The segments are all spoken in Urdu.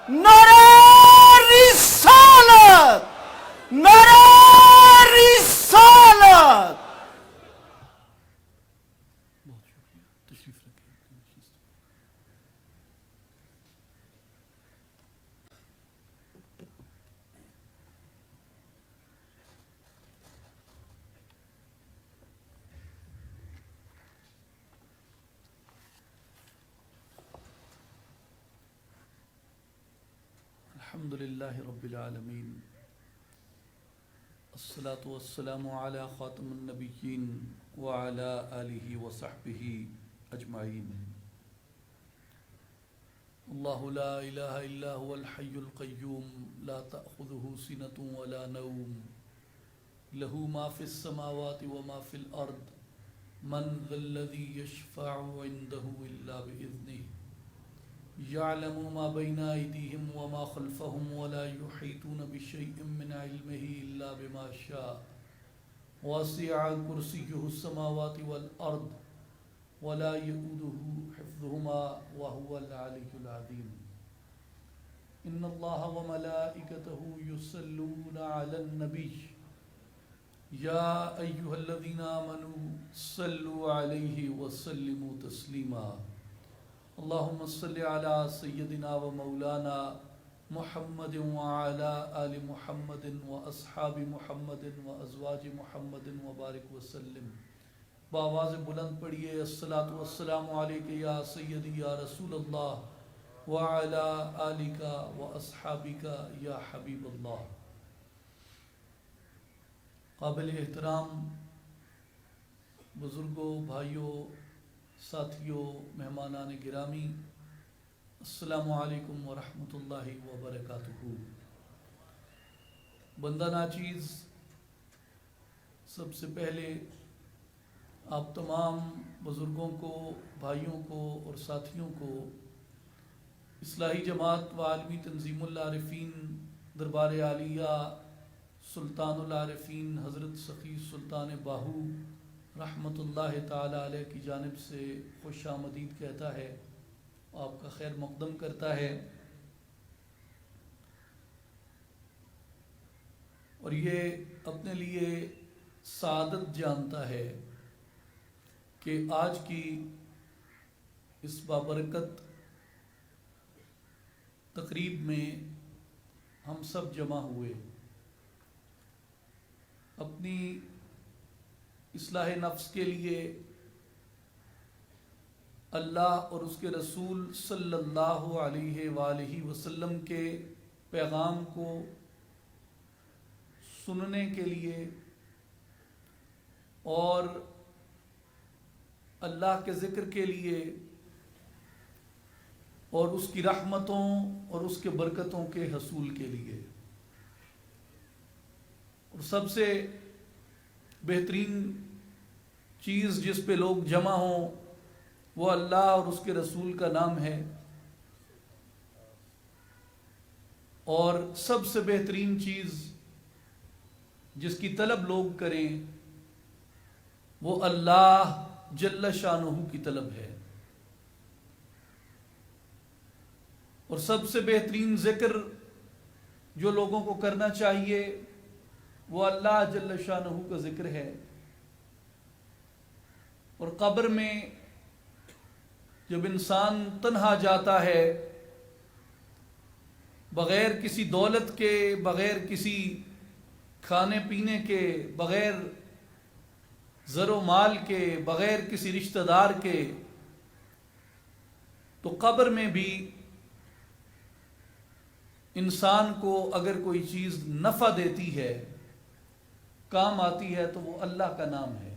نعرہ رسالت، نعرہ رسالت۔ بہت شکریہ، تشریف رکھیں۔ الحمد للہ رب العالمین، الصلاة والسلام علی خاتم النبیین وعلی آلہ وصحبہ اجمعین۔ اللہ لا الہ الا هو الحی القیوم لا تأخذہ سنۃ ولا نوم لہ ما فی السماوات وما فی الارض من ذا الذی یشفع عندہ الا بإذنہ يعلم ما بين أيديهم وما خلفهم ولا يحيطون بشيء من علمه إلا بما شاء وسع كرسيه السماوات والأرض ولا يؤوده حفظهما وهو العلي العظيم إن الله وملائكته يصلون على النبي يا أيها الذين آمنوا صلوا عليه وسلموا تسليما اللهم صل على سيدنا ومولانا محمد وعلى آل محمد واصحاب محمد وازواج محمد وبارک وسلم۔ بآواز بلند پڑھیے الصلاۃ والسلام علیک یا سیدی یا رسول اللہ وعلى آلک واصحابک یا حبیب اللہ۔ قابل احترام بزرگوں، بھائیوں، ساتھیوں، مہمانان گرامی، السلام علیکم ورحمۃ اللہ وبرکاتہ۔ بندہ ناچیز، سب سے پہلے آپ تمام بزرگوں کو، بھائیوں کو اور ساتھیوں کو اصلاحی جماعت و عالمی تنظیم العارفین دربار عالیہ سلطان العارفین حضرت سخی سلطان باہو رحمۃ اللہ تعالی علیہ کی جانب سے خوش آمدید کہتا ہے، آپ کا خیر مقدم کرتا ہے، اور یہ اپنے لیے سعادت جانتا ہے کہ آج کی اس بابرکت تقریب میں ہم سب جمع ہوئے، اپنی اصلاح نفس کے لیے اللہ اور اس کے رسول صلی اللہ علیہ وآلہ وسلم کے پیغام کو سننے کے لیے اور اللہ کے ذکر کے لیے اور اس کی رحمتوں اور اس کے برکتوں کے حصول کے لیے۔ اور سب سے بہترین چیز جس پہ لوگ جمع ہوں وہ اللہ اور اس کے رسول کا نام ہے، اور سب سے بہترین چیز جس کی طلب لوگ کریں وہ اللہ جل شانہ کی طلب ہے، اور سب سے بہترین ذکر جو لوگوں کو کرنا چاہیے وہ اللہ جل شانہ کا ذکر ہے۔ اور قبر میں جب انسان تنہا جاتا ہے، بغیر کسی دولت کے، بغیر کسی کھانے پینے کے، بغیر زر و مال کے، بغیر کسی رشتہ دار کے، تو قبر میں بھی انسان کو اگر کوئی چیز نفع دیتی ہے، کام آتی ہے، تو وہ اللہ کا نام ہے،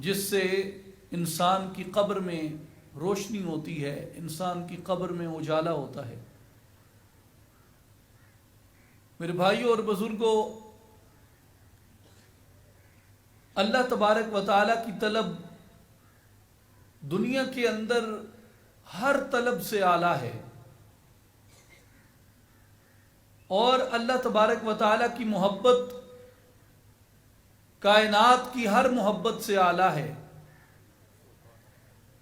جس سے انسان کی قبر میں روشنی ہوتی ہے، انسان کی قبر میں اجالا ہوتا ہے۔ میرے بھائیوں اور بزرگوں، اللہ تبارک و تعالی کی طلب دنیا کے اندر ہر طلب سے اعلیٰ ہے، اور اللہ تبارک و تعالی کی محبت کائنات کی ہر محبت سے اعلیٰ ہے،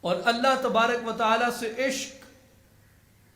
اور اللہ تبارک و تعالی سے عشق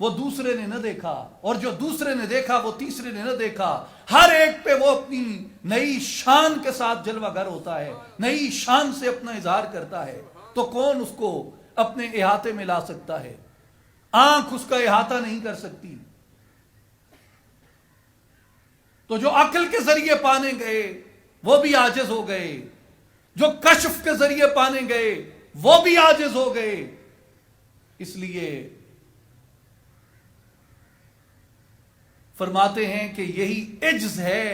وہ دوسرے نے نہ دیکھا، اور جو دوسرے نے دیکھا وہ تیسرے نے نہ دیکھا۔ ہر ایک پہ وہ اپنی نئی شان کے ساتھ جلوہ گر ہوتا ہے، نئی شان سے اپنا اظہار کرتا ہے، تو کون اس کو اپنے احاطے میں لا سکتا ہے؟ آنکھ اس کا احاطہ نہیں کر سکتی۔ تو جو عقل کے ذریعے پانے گئے وہ بھی عاجز ہو گئے، جو کشف کے ذریعے پانے گئے وہ بھی عاجز ہو گئے۔ اس لیے فرماتے ہیں کہ یہی عجز ہے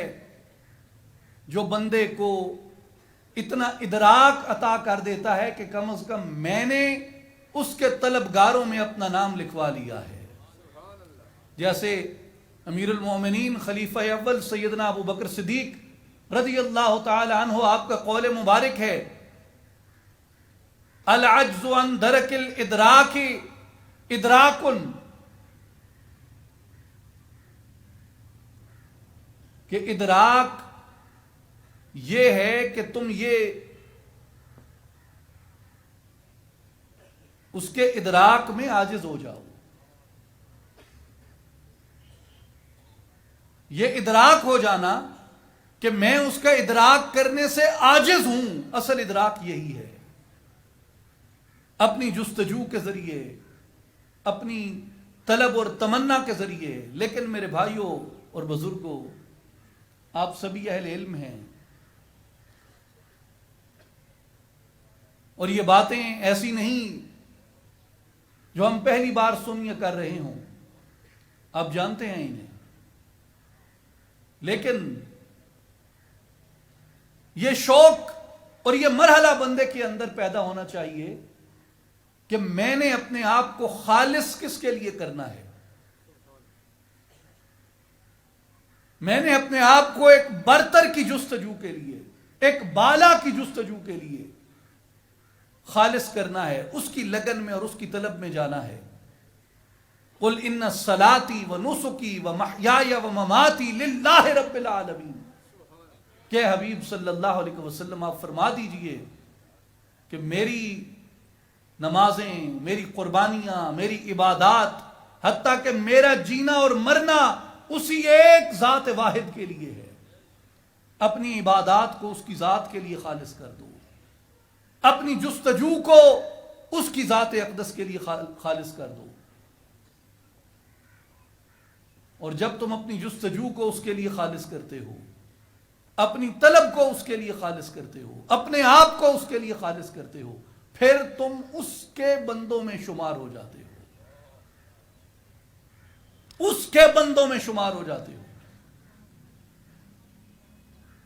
جو بندے کو اتنا ادراک عطا کر دیتا ہے کہ کم از کم میں نے اس کے طلبگاروں میں اپنا نام لکھوا لیا ہے۔ جیسے امیر المومنین خلیفہ اول سیدنا ابو بکر صدیق رضی اللہ تعالی عنہ، آپ کا قول مبارک ہے العجز عن درک الادراک ادراکن، کہ ادراک یہ ہے کہ تم یہ اس کے ادراک میں عاجز ہو جاؤ۔ یہ ادراک ہو جانا کہ میں اس کا ادراک کرنے سے عاجز ہوں، اصل ادراک یہی ہے۔ اپنی جستجو کے ذریعے، اپنی طلب اور تمنا کے ذریعے۔ لیکن میرے بھائیوں اور بزرگوں، آپ سبھی اہل علم ہیں، اور یہ باتیں ایسی نہیں جو ہم پہلی بار سن یا کر رہے ہوں، آپ جانتے ہیں انہیں۔ لیکن یہ شوق اور یہ مرحلہ بندے کے اندر پیدا ہونا چاہیے کہ میں نے اپنے آپ کو خالص کس کے لیے کرنا ہے۔ میں نے اپنے آپ کو ایک برتر کی جستجو کے لیے، ایک بالا کی جستجو کے لیے خالص کرنا ہے، اس کی لگن میں اور اس کی طلب میں جانا ہے۔ قل ان صلاتی و نسکی و محیای و مماتی للہ رب العالمین، کہ حبیب صلی اللہ علیہ وسلم آپ فرما دیجئے کہ میری نمازیں، میری قربانیاں، میری عبادات، حتیٰ کہ میرا جینا اور مرنا اسی ایک ذات واحد کے لیے ہے۔ اپنی عبادات کو اس کی ذات کے لیے خالص کر دو، اپنی جستجو کو اس کی ذات اقدس کے لیے خالص کر دو۔ اور جب تم اپنی جستجو کو اس کے لیے خالص کرتے ہو، اپنی طلب کو اس کے لیے خالص کرتے ہو، اپنے آپ کو اس کے لیے خالص کرتے ہو، پھر تم اس کے بندوں میں شمار ہو جاتے ہو، اس کے بندوں میں شمار ہو جاتے ہو،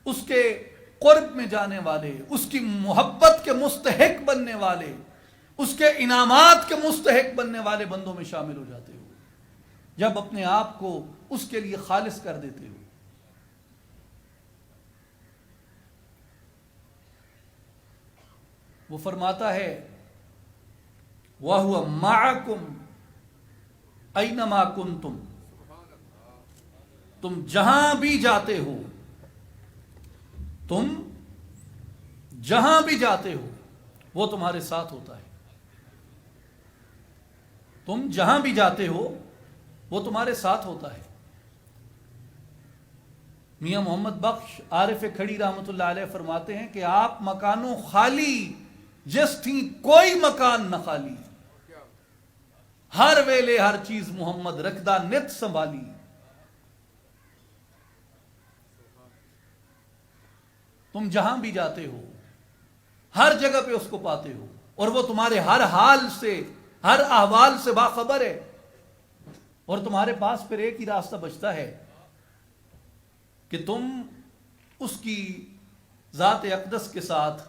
اس کے قرب میں جانے والے، اس کی محبت کے مستحق بننے والے، اس کے انعامات کے مستحق بننے والے بندوں میں شامل ہو جاتے ہو، جب اپنے آپ کو اس کے لیے خالص کر دیتے ہو۔ وہ فرماتا ہے وَهُوَ مَعَكُمْ أَيْنَمَا كُنْتُمْ، تم جہاں بھی جاتے ہو، تم جہاں بھی جاتے ہو وہ تمہارے ساتھ ہوتا ہے۔ تم جہاں بھی جاتے ہو وہ تمہارے ساتھ ہوتا ہے۔ میاں محمد بخش عارف کھڑی رحمۃ اللہ علیہ فرماتے ہیں کہ آپ مکانوں خالی جس تھی کوئی مکان نہ خالی، ہر ویلے ہر چیز محمد رکھدا نت سنبھالی۔ تم جہاں بھی جاتے ہو ہر جگہ پہ اس کو پاتے ہو، اور وہ تمہارے ہر حال سے، ہر احوال سے باخبر ہے، اور تمہارے پاس پھر ایک ہی راستہ بچتا ہے کہ تم اس کی ذات اقدس کے ساتھ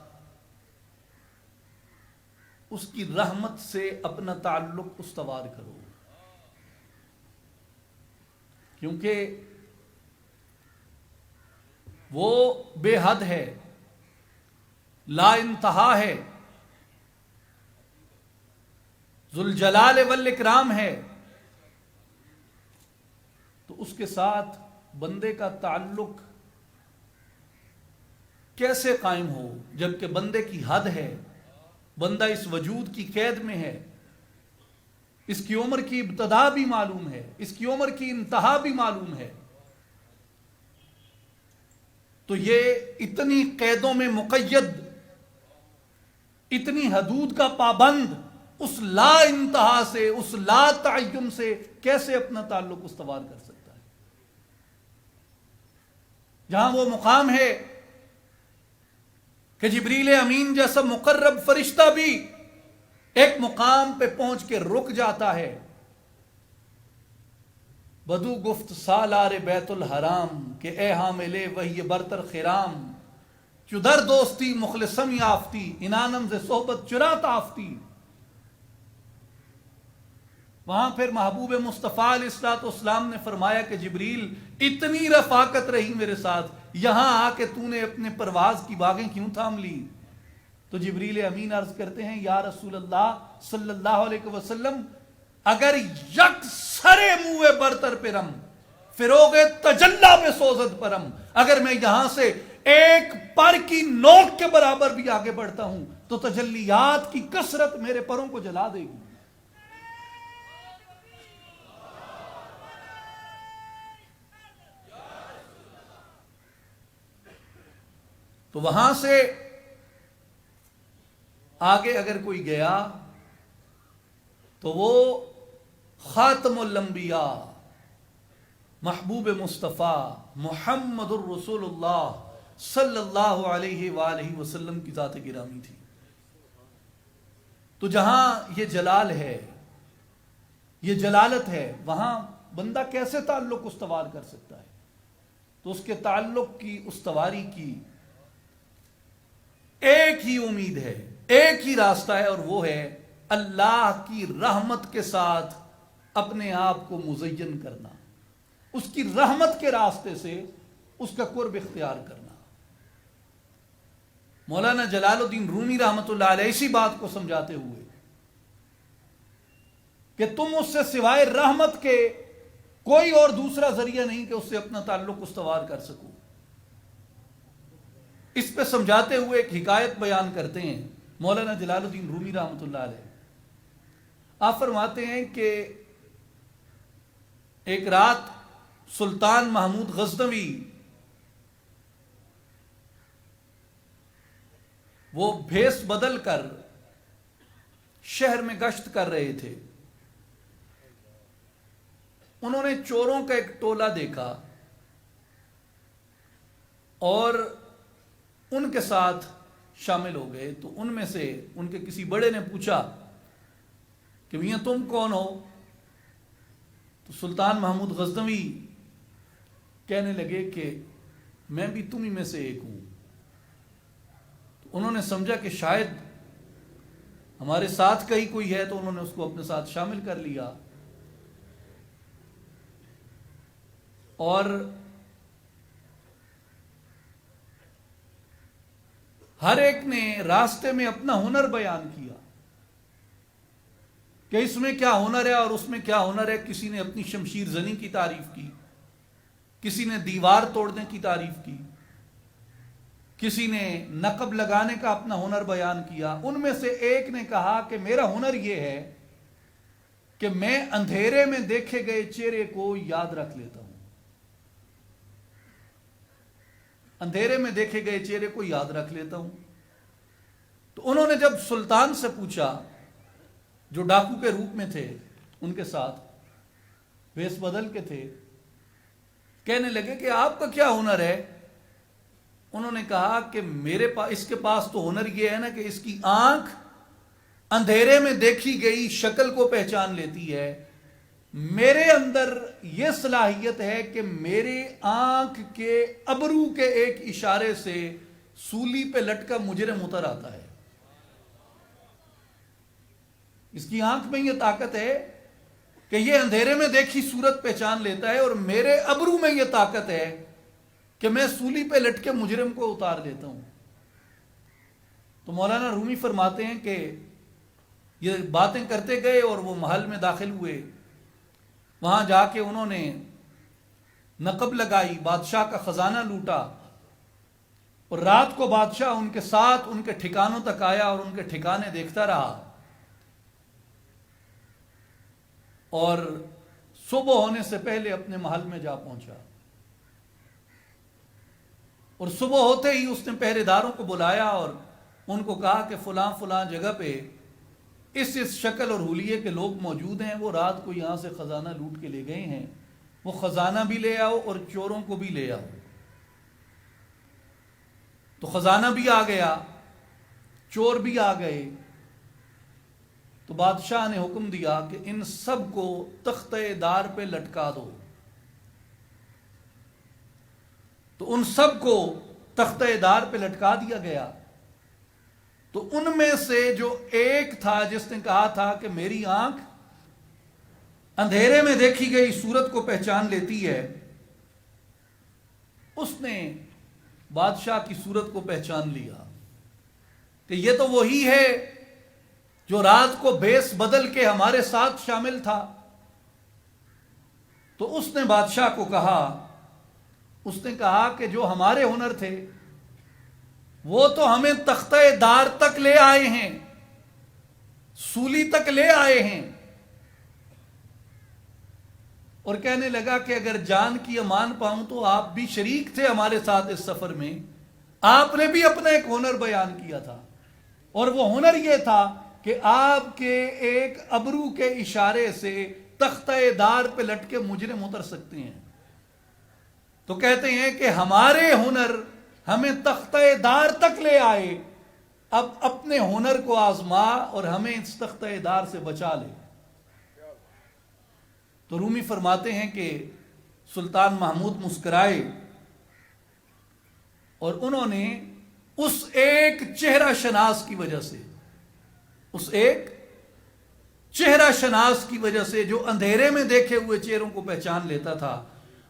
اس کی رحمت سے اپنا تعلق استوار کرو، کیونکہ وہ بے حد ہے، لا انتہا ہے، ذوالجلال والاکرام ہے۔ تو اس کے ساتھ بندے کا تعلق کیسے قائم ہو جبکہ بندے کی حد ہے، بندہ اس وجود کی قید میں ہے، اس کی عمر کی ابتدا بھی معلوم ہے، اس کی عمر کی انتہا بھی معلوم ہے، تو یہ اتنی قیدوں میں مقید، اتنی حدود کا پابند، اس لا انتہا سے، اس لا تعین سے کیسے اپنا تعلق استوار کر سکتا ہے؟ جہاں وہ مقام ہے کہ جبریل امین جیسا مقرب فرشتہ بھی ایک مقام پہ پہنچ کے رک جاتا ہے. بدو گفت سالار بیت الحرام کہ اے حامل وحی برتر خرام، چو در دوستی مخلصم یافتی، انانم سے صحبت چرا تافتی. وہاں پھر محبوب مصطفیٰ علیہ الصلوۃ والسلام نے فرمایا کہ جبریل اتنی رفاقت رہی میرے ساتھ، یہاں آ کے تو نے اپنے پرواز کی باغیں کیوں تھام لی؟ تو جبریل امین عرض کرتے ہیں یا رسول اللہ صلی اللہ علیہ وسلم، اگر یک سرے منہ برتر پرم فروغ تجلا میں سوزد پرم، اگر میں یہاں سے ایک پر کی نوک کے برابر بھی آگے بڑھتا ہوں تو تجلیات کی کثرت میرے پروں کو جلا دے گی. تو وہاں سے آگے اگر کوئی گیا تو وہ خاتم الانبیاء محبوب مصطفیٰ محمد الرسول اللہ صلی اللہ علیہ وآلہ وسلم کی ذات گرامی تھی. تو جہاں یہ جلال ہے، یہ جلالت ہے، وہاں بندہ کیسے تعلق استوار کر سکتا ہے؟ تو اس کے تعلق کی استواری کی ایک ہی امید ہے، ایک ہی راستہ ہے، اور وہ ہے اللہ کی رحمت کے ساتھ اپنے آپ کو مزین کرنا، اس کی رحمت کے راستے سے اس کا قرب اختیار کرنا. مولانا جلال الدین رومی رحمت اللہ علیہ اسی بات کو سمجھاتے ہوئے کہ تم اس سے سوائے رحمت کے کوئی اور دوسرا ذریعہ نہیں کہ اس سے اپنا تعلق استوار کر سکو. اس پہ سمجھاتے ہوئے ایک حکایت بیان کرتے ہیں مولانا جلال الدین رومی رحمت اللہ علیہ. آپ فرماتے ہیں کہ ایک رات سلطان محمود غزنوی وہ بھیس بدل کر شہر میں گشت کر رہے تھے. انہوں نے چوروں کا ایک ٹولہ دیکھا اور ان کے ساتھ شامل ہو گئے. تو ان میں سے ان کے کسی بڑے نے پوچھا کہ میاں تم کون ہو؟ تو سلطان محمود غزنوی کہنے لگے کہ میں بھی تم ہی میں سے ایک ہوں. تو انہوں نے سمجھا کہ شاید ہمارے ساتھ کا ہی کوئی ہے، تو انہوں نے اس کو اپنے ساتھ شامل کر لیا. اور ہر ایک نے راستے میں اپنا ہنر بیان کیا کہ اس میں کیا ہنر ہے اور اس میں کیا ہنر ہے. کسی نے اپنی شمشیر زنی کی تعریف کی، کسی نے دیوار توڑنے کی تعریف کی، کسی نے نقب لگانے کا اپنا ہنر بیان کیا. ان میں سے ایک نے کہا کہ میرا ہنر یہ ہے کہ میں اندھیرے میں دیکھے گئے چہرے کو یاد رکھ لیتا ہوں. اندھیرے میں دیکھے گئے چہرے کو یاد رکھ لیتا ہوں. تو انہوں نے جب سلطان سے پوچھا، جو ڈاکو کے روپ میں تھے ان کے ساتھ بھیس بدل کے تھے، کہنے لگے کہ آپ کا کیا ہنر ہے؟ انہوں نے کہا کہ میرے پاس، اس کے پاس تو ہنر یہ ہے نا کہ اس کی آنکھ اندھیرے میں دیکھی گئی شکل کو پہچان لیتی ہے. میرے اندر یہ صلاحیت ہے کہ میرے آنکھ کے ابرو کے ایک اشارے سے سولی پہ لٹکا مجرم اتر آتا ہے. اس کی آنکھ میں یہ طاقت ہے کہ یہ اندھیرے میں دیکھی صورت پہچان لیتا ہے، اور میرے ابرو میں یہ طاقت ہے کہ میں سولی پہ لٹکے مجرم کو اتار دیتا ہوں. تو مولانا رومی فرماتے ہیں کہ یہ باتیں کرتے گئے اور وہ محل میں داخل ہوئے. وہاں جا کے انہوں نے نقب لگائی، بادشاہ کا خزانہ لوٹا، اور رات کو بادشاہ ان کے ساتھ ان کے ٹھکانوں تک آیا اور ان کے ٹھکانے دیکھتا رہا. اور صبح ہونے سے پہلے اپنے محل میں جا پہنچا، اور صبح ہوتے ہی اس نے پہرے داروں کو بلایا اور ان کو کہا کہ فلاں فلاں جگہ پہ اس شکل اور حلیے کے لوگ موجود ہیں، وہ رات کو یہاں سے خزانہ لوٹ کے لے گئے ہیں، وہ خزانہ بھی لے آؤ اور چوروں کو بھی لے آؤ۔ تو خزانہ بھی آ گیا، چور بھی آ گئے، تو بادشاہ نے حکم دیا کہ ان سب کو تختہ دار پہ لٹکا دو۔ تو ان سب کو تختہ دار پہ لٹکا دیا گیا۔ تو ان میں سے جو ایک تھا جس نے کہا تھا کہ میری آنکھ اندھیرے میں دیکھی گئی صورت کو پہچان لیتی ہے، اس نے بادشاہ کی صورت کو پہچان لیا کہ یہ تو وہی ہے جو رات کو بھیس بدل کے ہمارے ساتھ شامل تھا۔ تو اس نے بادشاہ کو کہا، اس نے کہا کہ جو ہمارے ہنر تھے وہ تو ہمیں تختہ دار تک لے آئے ہیں، سولی تک لے آئے ہیں، اور کہنے لگا کہ اگر جان کی امان پاؤں تو آپ بھی شریک تھے ہمارے ساتھ اس سفر میں، آپ نے بھی اپنا ایک ہنر بیان کیا تھا، اور وہ ہنر یہ تھا کہ آپ کے ایک ابرو کے اشارے سے تختہ دار پہ لٹ کے مجرم اتر سکتے ہیں۔ تو کہتے ہیں کہ ہمارے ہنر ہمیں تختہ دار تک لے آئے، اب اپنے ہنر کو آزما اور ہمیں اس تختہ دار سے بچا لے۔ تو رومی فرماتے ہیں کہ سلطان محمود مسکرائے اور انہوں نے اس ایک چہرہ شناس کی وجہ سے، اس ایک چہرہ شناس کی وجہ سے جو اندھیرے میں دیکھے ہوئے چہروں کو پہچان لیتا تھا،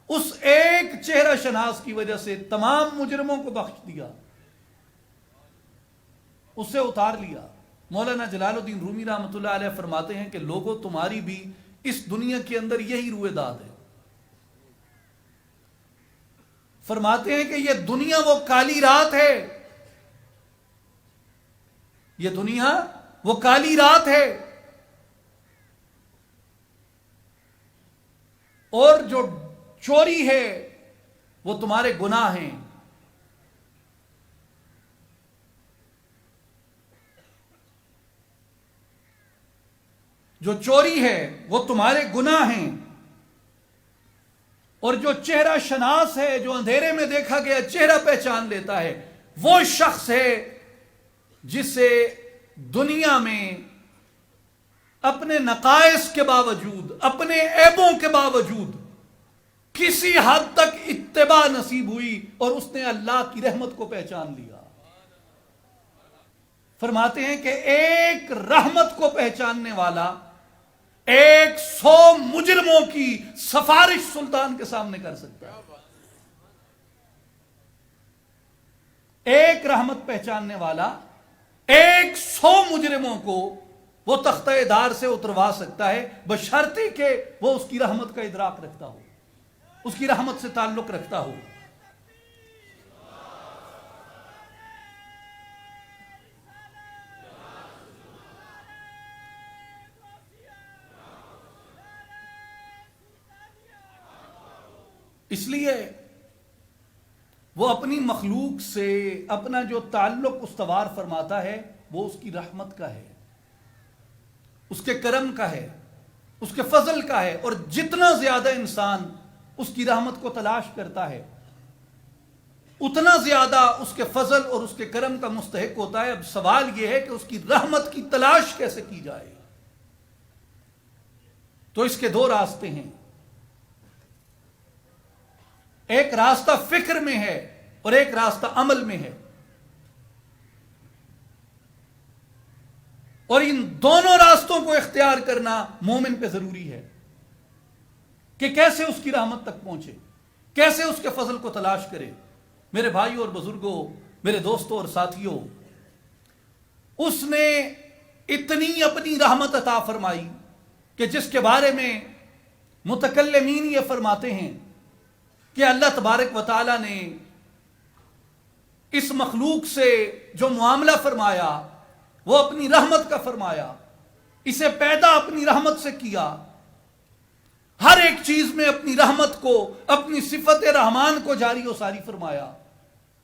اس ایک چہرہ شناس کی وجہ سے تمام مجرموں کو بخش دیا، اسے اتار لیا۔ مولانا جلال الدین رومی رحمۃ اللہ علیہ فرماتے ہیں کہ لوگوں تمہاری بھی اس دنیا کے اندر یہی روئے داد ہے۔ فرماتے ہیں کہ یہ دنیا وہ کالی رات ہے، یہ دنیا وہ کالی رات ہے، اور جو چوری ہے وہ تمہارے گناہ ہیں۔ جو چوری ہے وہ تمہارے گناہ ہیں، اور جو چہرہ شناس ہے، جو اندھیرے میں دیکھا گیا چہرہ پہچان لیتا ہے، وہ شخص ہے جسے دنیا میں اپنے نقائص کے باوجود، اپنے عیبوں کے باوجود کسی حد تک اتباع نصیب ہوئی اور اس نے اللہ کی رحمت کو پہچان لیا۔ فرماتے ہیں کہ ایک رحمت کو پہچاننے والا 100 مجرموں کی سفارش سلطان کے سامنے کر سکتا ہے۔ ایک رحمت پہچاننے والا 100 مجرموں کو وہ تختہ دار سے اتروا سکتا ہے، بشرطے کہ وہ اس کی رحمت کا ادراک رکھتا ہو، اس کی رحمت سے تعلق رکھتا ہو۔ اس لیے وہ اپنی مخلوق سے اپنا جو تعلق استوار فرماتا ہے وہ اس کی رحمت کا ہے، اس کے کرم کا ہے، اس کے فضل کا ہے، اور جتنا زیادہ انسان اس کی رحمت کو تلاش کرتا ہے اتنا زیادہ اس کے فضل اور اس کے کرم کا مستحق ہوتا ہے۔ اب سوال یہ ہے کہ اس کی رحمت کی تلاش کیسے کی جائے؟ تو اس کے 2 راستے ہیں، ایک راستہ فکر میں ہے اور ایک راستہ عمل میں ہے، اور ان دونوں راستوں کو اختیار کرنا مومن پہ ضروری ہے کہ کیسے اس کی رحمت تک پہنچے، کیسے اس کے فضل کو تلاش کرے۔ میرے بھائیوں اور بزرگوں، میرے دوستوں اور ساتھیوں، اس نے اتنی اپنی رحمت عطا فرمائی کہ جس کے بارے میں متکلمین یہ فرماتے ہیں کہ اللہ تبارک و تعالی نے اس مخلوق سے جو معاملہ فرمایا وہ اپنی رحمت کا فرمایا، اسے پیدا اپنی رحمت سے کیا، ہر ایک چیز میں اپنی رحمت کو، اپنی صفت رحمان کو جاری و ساری فرمایا.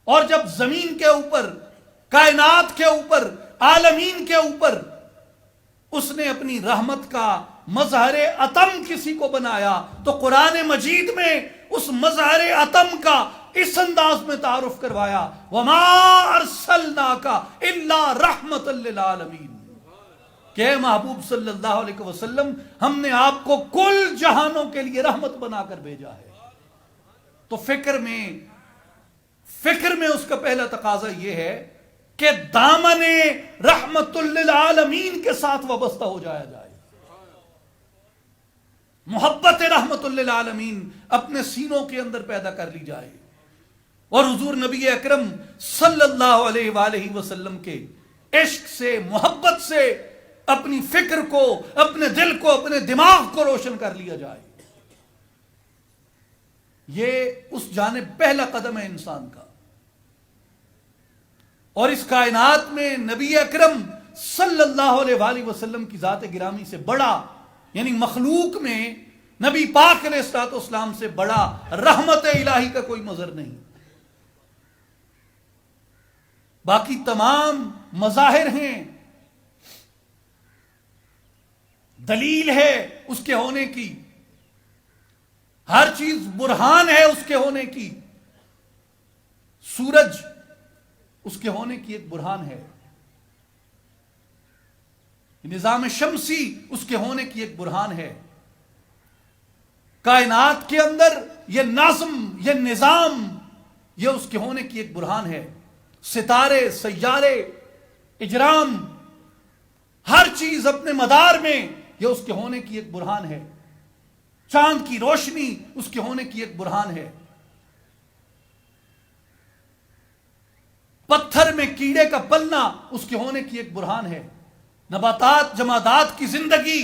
اور جب زمین کے اوپر، کائنات کے اوپر، عالمین کے اوپر اس نے اپنی رحمت کا مظہر عتم کسی کو بنایا تو قرآن مجید میں اس مظہر عتم کا اس انداز میں تعارف کروایا، وَمَا أَرْسَلْنَاكَ إِلَّا رَحْمَةً لِلْعَالَمِينَ، کہ محبوب صلی اللہ علیہ وسلم ہم نے آپ کو کل جہانوں کے لیے رحمت بنا کر بھیجا ہے. تو فکر میں اس کا پہلا تقاضا یہ ہے کہ دامن رحمت للعالمین کے ساتھ وابستہ ہو جایا جائے. محبت رحمت للعالمین اپنے سینوں کے اندر پیدا کر لی جائے، اور حضور نبی اکرم صلی اللہ علیہ وآلہ وسلم کے عشق سے، محبت سے اپنی فکر کو، اپنے دل کو، اپنے دماغ کو روشن کر لیا جائے. یہ اس جانب پہلا قدم ہے انسان کا. اور اس کائنات میں نبی اکرم صلی اللہ علیہ وآلہ وسلم کی ذات گرامی سے بڑا، یعنی مخلوق میں نبی پاک علیہ الصلوۃ والسلام سے بڑا رحمت الہی کا کوئی مظہر نہیں. باقی تمام مظاہر ہیں، دلیل ہے اس کے ہونے کی، ہر چیز برہان ہے اس کے ہونے کی. سورج اس کے ہونے کی ایک برہان ہے، نظام شمسی اس کے ہونے کی ایک برہان ہے. کائنات کے اندر یہ نظم، یہ نظام، یہ اس کے ہونے کی ایک برہان ہے. ستارے، سیارے، اجرام، ہر چیز اپنے مدار میں یہ اس کے ہونے کی ایک برہان ہے. چاند کی روشنی اس کے ہونے کی ایک برہان ہے. پتھر میں کیڑے کا پلنا اس کے ہونے کی ایک برہان ہے. نباتات، جمادات کی زندگی،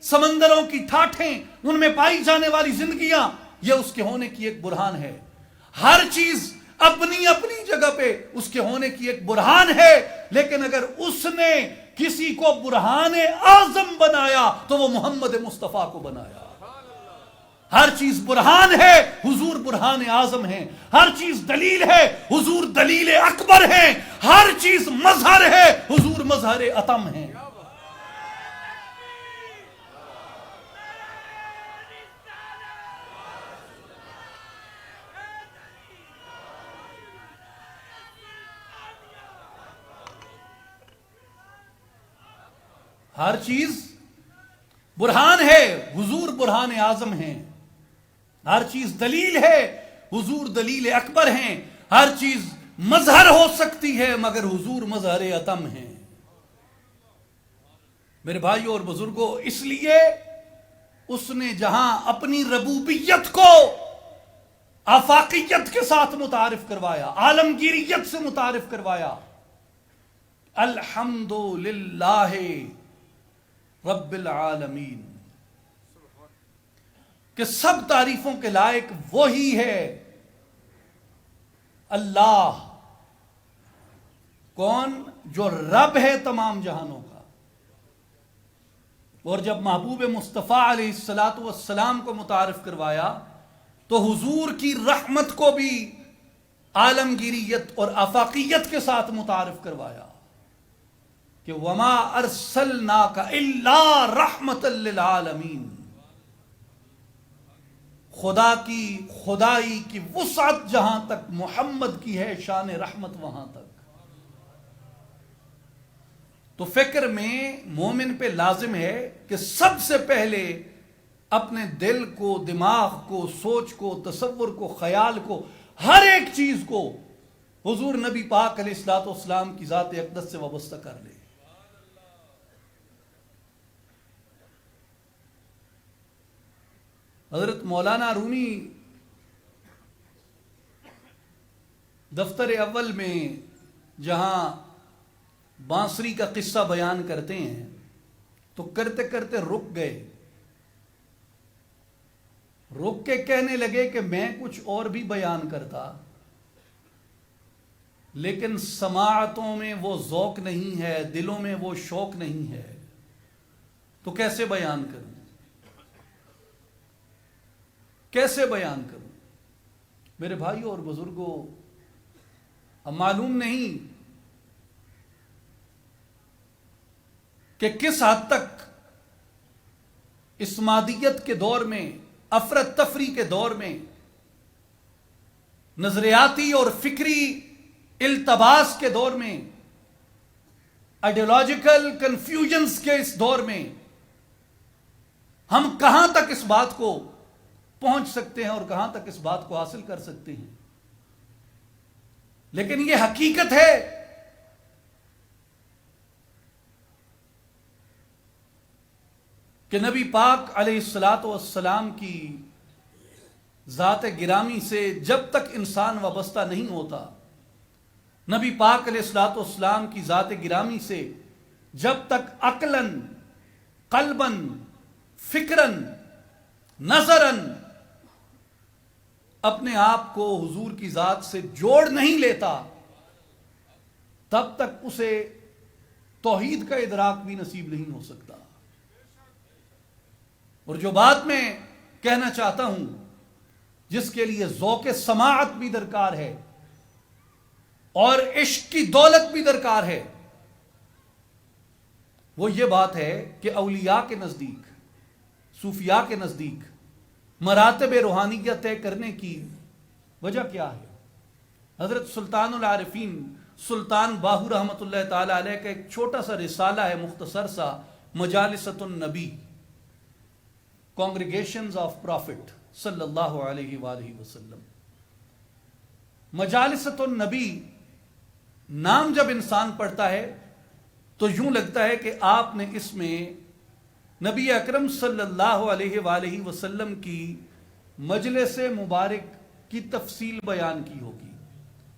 سمندروں کی ٹھاٹھیں، ان میں پائی جانے والی زندگیاں، یہ اس کے ہونے کی ایک برہان ہے. ہر چیز اپنی اپنی جگہ پہ اس کے ہونے کی ایک برہان ہے. لیکن اگر اس نے کسی کو برہان اعظم بنایا تو وہ محمد مصطفیٰ کو بنایا. ہر چیز برہان ہے، حضور برہان اعظم ہیں. ہر چیز دلیل ہے، حضور دلیل اکبر ہیں. ہر چیز مظہر ہے، حضور مظہر عتم ہیں. ہر چیز برہان ہے، حضور برہان اعظم ہیں. ہر چیز دلیل ہے، حضور دلیل اکبر ہیں. ہر چیز مظہر ہو سکتی ہے مگر حضور مظہر عتم ہیں. میرے بھائیوں اور بزرگوں، اس لیے اس نے جہاں اپنی ربوبیت کو آفاقیت کے ساتھ متعارف کروایا، عالمگیریت سے متعارف کروایا، الحمدللہ رب العالمین، کہ سب تعریفوں کے لائق وہی ہے اللہ. کون؟ جو رب ہے تمام جہانوں کا. اور جب محبوب مصطفیٰ علیہ الصلوۃ والسلام کو متعارف کروایا تو حضور کی رحمت کو بھی عالمگیریت اور آفاقیت کے ساتھ متعارف کروایا کہ وما ارسلناک الا رحمت للعالمین. خدا کی خدائی کی وسعت جہاں تک محمد کی ہے، شان رحمت وہاں تک. تو فکر میں مومن پہ لازم ہے کہ سب سے پہلے اپنے دل کو، دماغ کو، سوچ کو، تصور کو، خیال کو، ہر ایک چیز کو حضور نبی پاک علیہ الصلوۃ والسلام کی ذات اقدس سے وابستہ کر لے. حضرت مولانا رومی دفتر اول میں جہاں بانسری کا قصہ بیان کرتے ہیں تو کرتے کرتے رک گئے. رک کے کہنے لگے کہ میں کچھ اور بھی بیان کرتا، لیکن سماعتوں میں وہ ذوق نہیں ہے، دلوں میں وہ شوق نہیں ہے، تو کیسے بیان کروں. کیسے بیان کروں؟ میرے بھائیوں اور بزرگوں، اب معلوم نہیں کہ کس حد تک اس مادیت کے دور میں، افرتفری کے دور میں، نظریاتی اور فکری التباس کے دور میں، آئیڈیالوجیکل کنفیوژنز کے اس دور میں ہم کہاں تک اس بات کو پہنچ سکتے ہیں اور کہاں تک اس بات کو حاصل کر سکتے ہیں۔ لیکن یہ حقیقت ہے کہ نبی پاک علیہ الصلاۃ والسلام کی ذات گرامی سے جب تک انسان وابستہ نہیں ہوتا، نبی پاک علیہ الصلاۃ والسلام کی ذات گرامی سے جب تک عقلاً، قلباً، فکراً، نظراً اپنے آپ کو حضور کی ذات سے جوڑ نہیں لیتا، تب تک اسے توحید کا ادراک بھی نصیب نہیں ہو سکتا۔ اور جو بات میں کہنا چاہتا ہوں، جس کے لیے ذوق سماعت بھی درکار ہے اور عشق کی دولت بھی درکار ہے، وہ یہ بات ہے کہ اولیاء کے نزدیک، صوفیاء کے نزدیک مراتب روحانیت طے کرنے کی وجہ کیا ہے؟ حضرت سلطان العارفین سلطان باہو رحمۃ اللہ تعالی علیہ کا ایک چھوٹا سا رسالہ ہے، مختصر سا، مجالست النبی، کانگریگیشنز آف پرافٹ صلی اللہ علیہ وآلہ وسلم۔ مجالست النبی نام جب انسان پڑھتا ہے تو یوں لگتا ہے کہ آپ نے اس میں نبی اکرم صلی اللہ علیہ وآلہ وسلم کی مجلس مبارک کی تفصیل بیان کی ہوگی،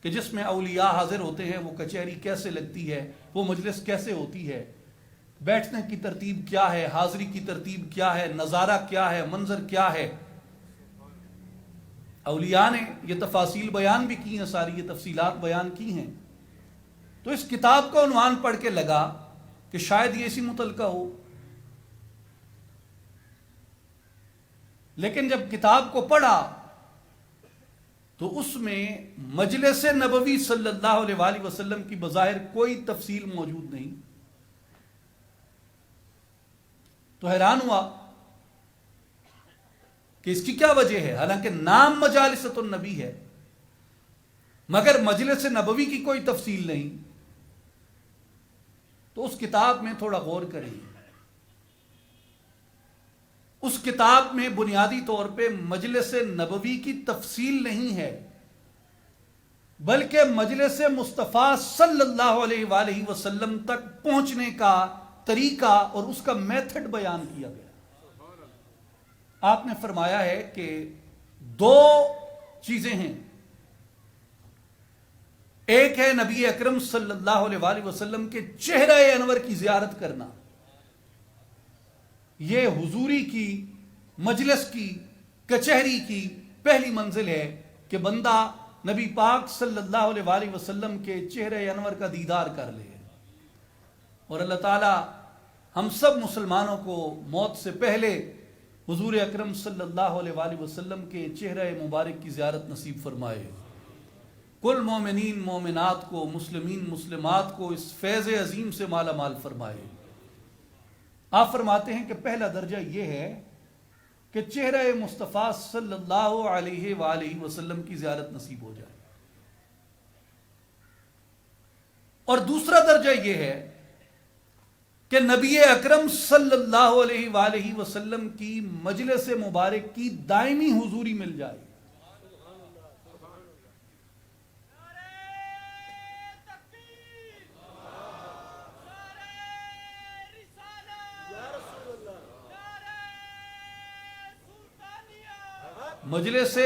کہ جس میں اولیاء حاضر ہوتے ہیں، وہ کچہری کیسے لگتی ہے، وہ مجلس کیسے ہوتی ہے، بیٹھنے کی ترتیب کیا ہے، حاضری کی ترتیب کیا ہے، نظارہ کیا ہے، منظر کیا ہے۔ اولیاء نے یہ تفاصیل بیان بھی کی ہیں، ساری یہ تفصیلات بیان کی ہیں۔ تو اس کتاب کا عنوان پڑھ کے لگا کہ شاید یہ اسی متعلقہ ہو، لیکن جب کتاب کو پڑھا تو اس میں مجلس نبوی صلی اللہ علیہ وآلہ وسلم کی بظاہر کوئی تفصیل موجود نہیں۔ تو حیران ہوا کہ اس کی کیا وجہ ہے، حالانکہ نام مجالست النبی ہے مگر مجلس نبوی کی کوئی تفصیل نہیں۔ تو اس کتاب میں تھوڑا غور کریں۔ اس کتاب میں بنیادی طور پہ مجلس نبوی کی تفصیل نہیں ہے، بلکہ مجلس مصطفیٰ صلی اللہ علیہ وآلہ وسلم تک پہنچنے کا طریقہ اور اس کا میتھڈ بیان کیا گیا۔ آپ نے فرمایا ہے کہ دو چیزیں ہیں، ایک ہے نبی اکرم صلی اللہ علیہ وآلہ وسلم کے چہرہ انور کی زیارت کرنا، یہ حضوری کی، مجلس کی، کچہری کی پہلی منزل ہے کہ بندہ نبی پاک صلی اللہ علیہ وآلہ وسلم کے چہرہ انور کا دیدار کر لے۔ اور اللہ تعالی ہم سب مسلمانوں کو موت سے پہلے حضور اکرم صلی اللہ علیہ وآلہ وسلم کے چہرہ مبارک کی زیارت نصیب فرمائے۔ کل مومنین مومنات کو، مسلمین مسلمات کو اس فیض عظیم سے مالا مال فرمائے۔ آپ فرماتے ہیں کہ پہلا درجہ یہ ہے کہ چہرہ مصطفیٰ صلی اللہ علیہ وآلہ وسلم کی زیارت نصیب ہو جائے، اور دوسرا درجہ یہ ہے کہ نبی اکرم صلی اللہ علیہ وآلہ وسلم کی مجلس مبارک کی دائمی حضوری مل جائے۔ مجلس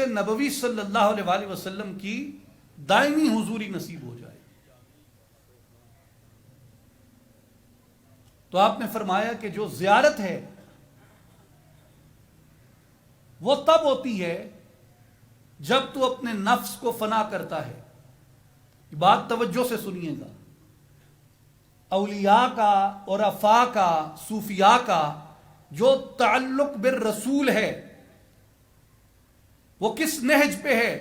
نبوی صلی اللہ علیہ وآلہ وسلم کی دائمی حضوری نصیب ہو جائے۔ تو آپ نے فرمایا کہ جو زیارت ہے وہ تب ہوتی ہے جب تو اپنے نفس کو فنا کرتا ہے۔ بات توجہ سے سنیے گا، اولیاء کا، عرفاء کا، صوفیاء کا جو تعلق بالرسول ہے وہ کس نہج پہ ہے،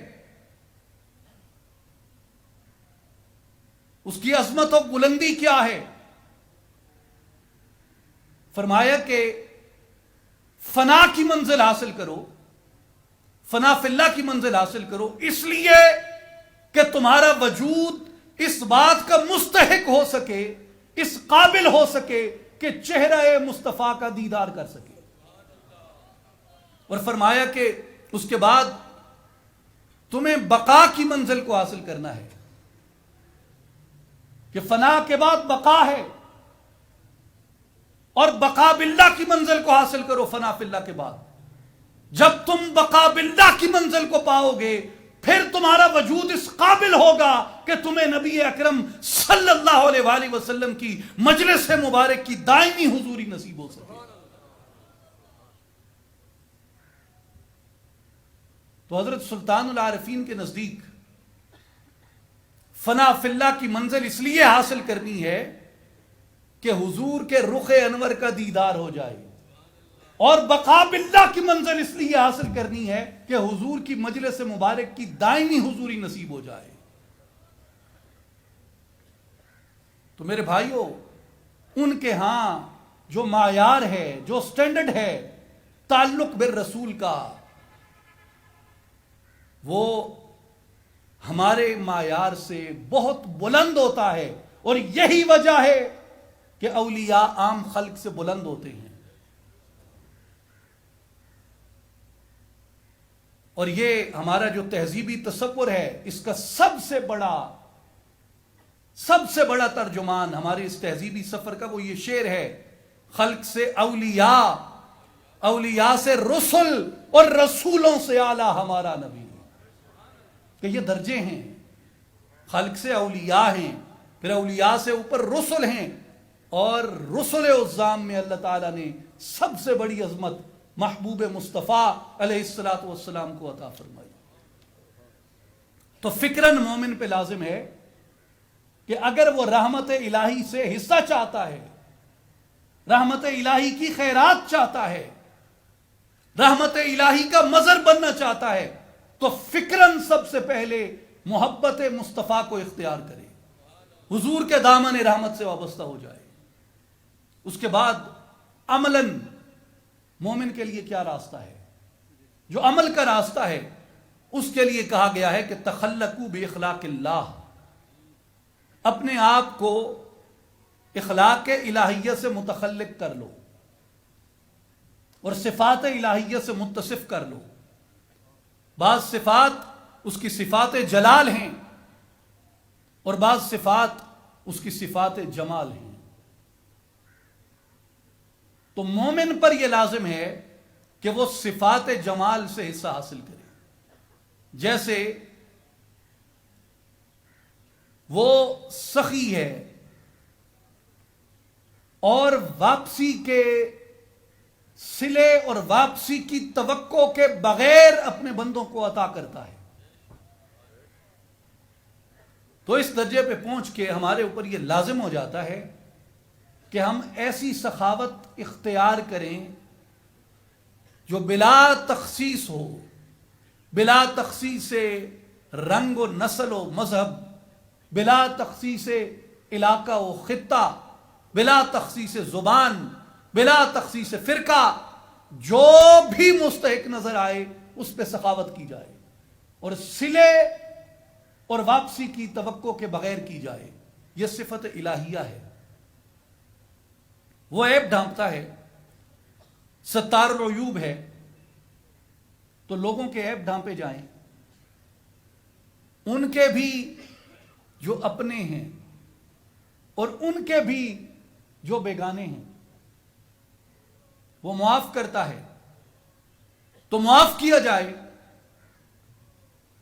اس کی عظمت و بلندی کیا ہے؟ فرمایا کہ فنا کی منزل حاصل کرو، فنا فی اللہ کی منزل حاصل کرو، اس لیے کہ تمہارا وجود اس بات کا مستحق ہو سکے، اس قابل ہو سکے کہ چہرہ مصطفیٰ کا دیدار کر سکے۔ اور فرمایا کہ اس کے بعد تمہیں بقا کی منزل کو حاصل کرنا ہے، کہ فنا کے بعد بقا ہے، اور بقا باللہ کی منزل کو حاصل کرو فنا فی اللہ کے بعد۔ جب تم بقا باللہ کی منزل کو پاؤ گے پھر تمہارا وجود اس قابل ہوگا کہ تمہیں نبی اکرم صلی اللہ علیہ وآلہ وسلم کی مجلس مبارک کی دائمی حضوری نصیب ہو سکے۔ تو حضرت سلطان العارفین کے نزدیک فنا فی اللہ کی منزل اس لیے حاصل کرنی ہے کہ حضور کے رخ انور کا دیدار ہو جائے، اور بقا باللہ کی منزل اس لیے حاصل کرنی ہے کہ حضور کی مجلس مبارک کی دائمی حضوری نصیب ہو جائے۔ تو میرے بھائیوں، ان کے ہاں جو معیار ہے، جو سٹینڈرڈ ہے تعلق بالرسول کا، وہ ہمارے معیار سے بہت بلند ہوتا ہے، اور یہی وجہ ہے کہ اولیاء عام خلق سے بلند ہوتے ہیں۔ اور یہ ہمارا جو تہذیبی تصور ہے، اس کا سب سے بڑا ترجمان ہمارے اس تہذیبی سفر کا وہ یہ شعر ہے، خلق سے اولیاء، اولیاء سے رسل، اور رسولوں سے اعلیٰ ہمارا نبی۔ کہ یہ درجے ہیں، خلق سے اولیاء ہیں، پھر اولیاء سے اوپر رسل ہیں، اور رسل عظام میں اللہ تعالیٰ نے سب سے بڑی عظمت محبوب مصطفیٰ علیہ السلام کو عطا فرمائی۔ تو فکراً مومن پہ لازم ہے کہ اگر وہ رحمت الہی سے حصہ چاہتا ہے، رحمت الہی کی خیرات چاہتا ہے، رحمت الہی کا مظہر بننا چاہتا ہے، تو فکراً سب سے پہلے محبت مصطفیٰ کو اختیار کرے، حضور کے دامن رحمت سے وابستہ ہو جائے۔ اس کے بعد عملاً مومن کے لیے کیا راستہ ہے؟ جو عمل کا راستہ ہے اس کے لیے کہا گیا ہے کہ تخلقوا باخلاق اللہ، اپنے آپ کو اخلاق الہیہ سے متخلق کر لو، اور صفات الہیہ سے متصف کر لو۔ بعض صفات اس کی صفات جلال ہیں، اور بعض صفات اس کی صفات جمال ہیں۔ تو مومن پر یہ لازم ہے کہ وہ صفات جمال سے حصہ حاصل کرے، جیسے وہ سخی ہے اور واپسی کے صلے اور واپسی کی توقع کے بغیر اپنے بندوں کو عطا کرتا ہے۔ تو اس درجے پہ پہنچ کے ہمارے اوپر یہ لازم ہو جاتا ہے کہ ہم ایسی سخاوت اختیار کریں جو بلا تخصیص ہو، بلا تخصیص رنگ و نسل و مذہب، بلا تخصیص علاقہ و خطہ، بلا تخصیص زبان، بلا تخصیص فرقہ، جو بھی مستحق نظر آئے اس پہ سخاوت کی جائے، اور صلے اور واپسی کی توقع کے بغیر کی جائے۔ یہ صفت الہیہ ہے۔ وہ عیب ڈھانپتا ہے، ستار العیوب ہے، تو لوگوں کے عیب ڈھانپے جائیں، ان کے بھی جو اپنے ہیں اور ان کے بھی جو بیگانے ہیں۔ وہ معاف کرتا ہے تو معاف کیا جائے،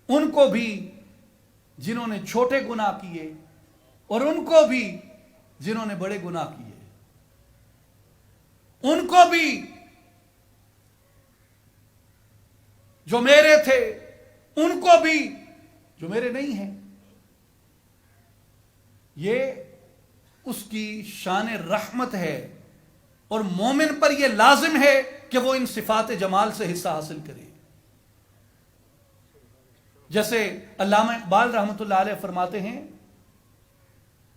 ان کو بھی جنہوں نے چھوٹے گناہ کیے اور ان کو بھی جنہوں نے بڑے گناہ کیے، ان کو بھی جو میرے تھے، ان کو بھی جو میرے نہیں ہیں۔ یہ اس کی شان رحمت ہے، اور مومن پر یہ لازم ہے کہ وہ ان صفات جمال سے حصہ حاصل کرے. جیسے علامہ اقبال رحمۃ اللہ علیہ فرماتے ہیں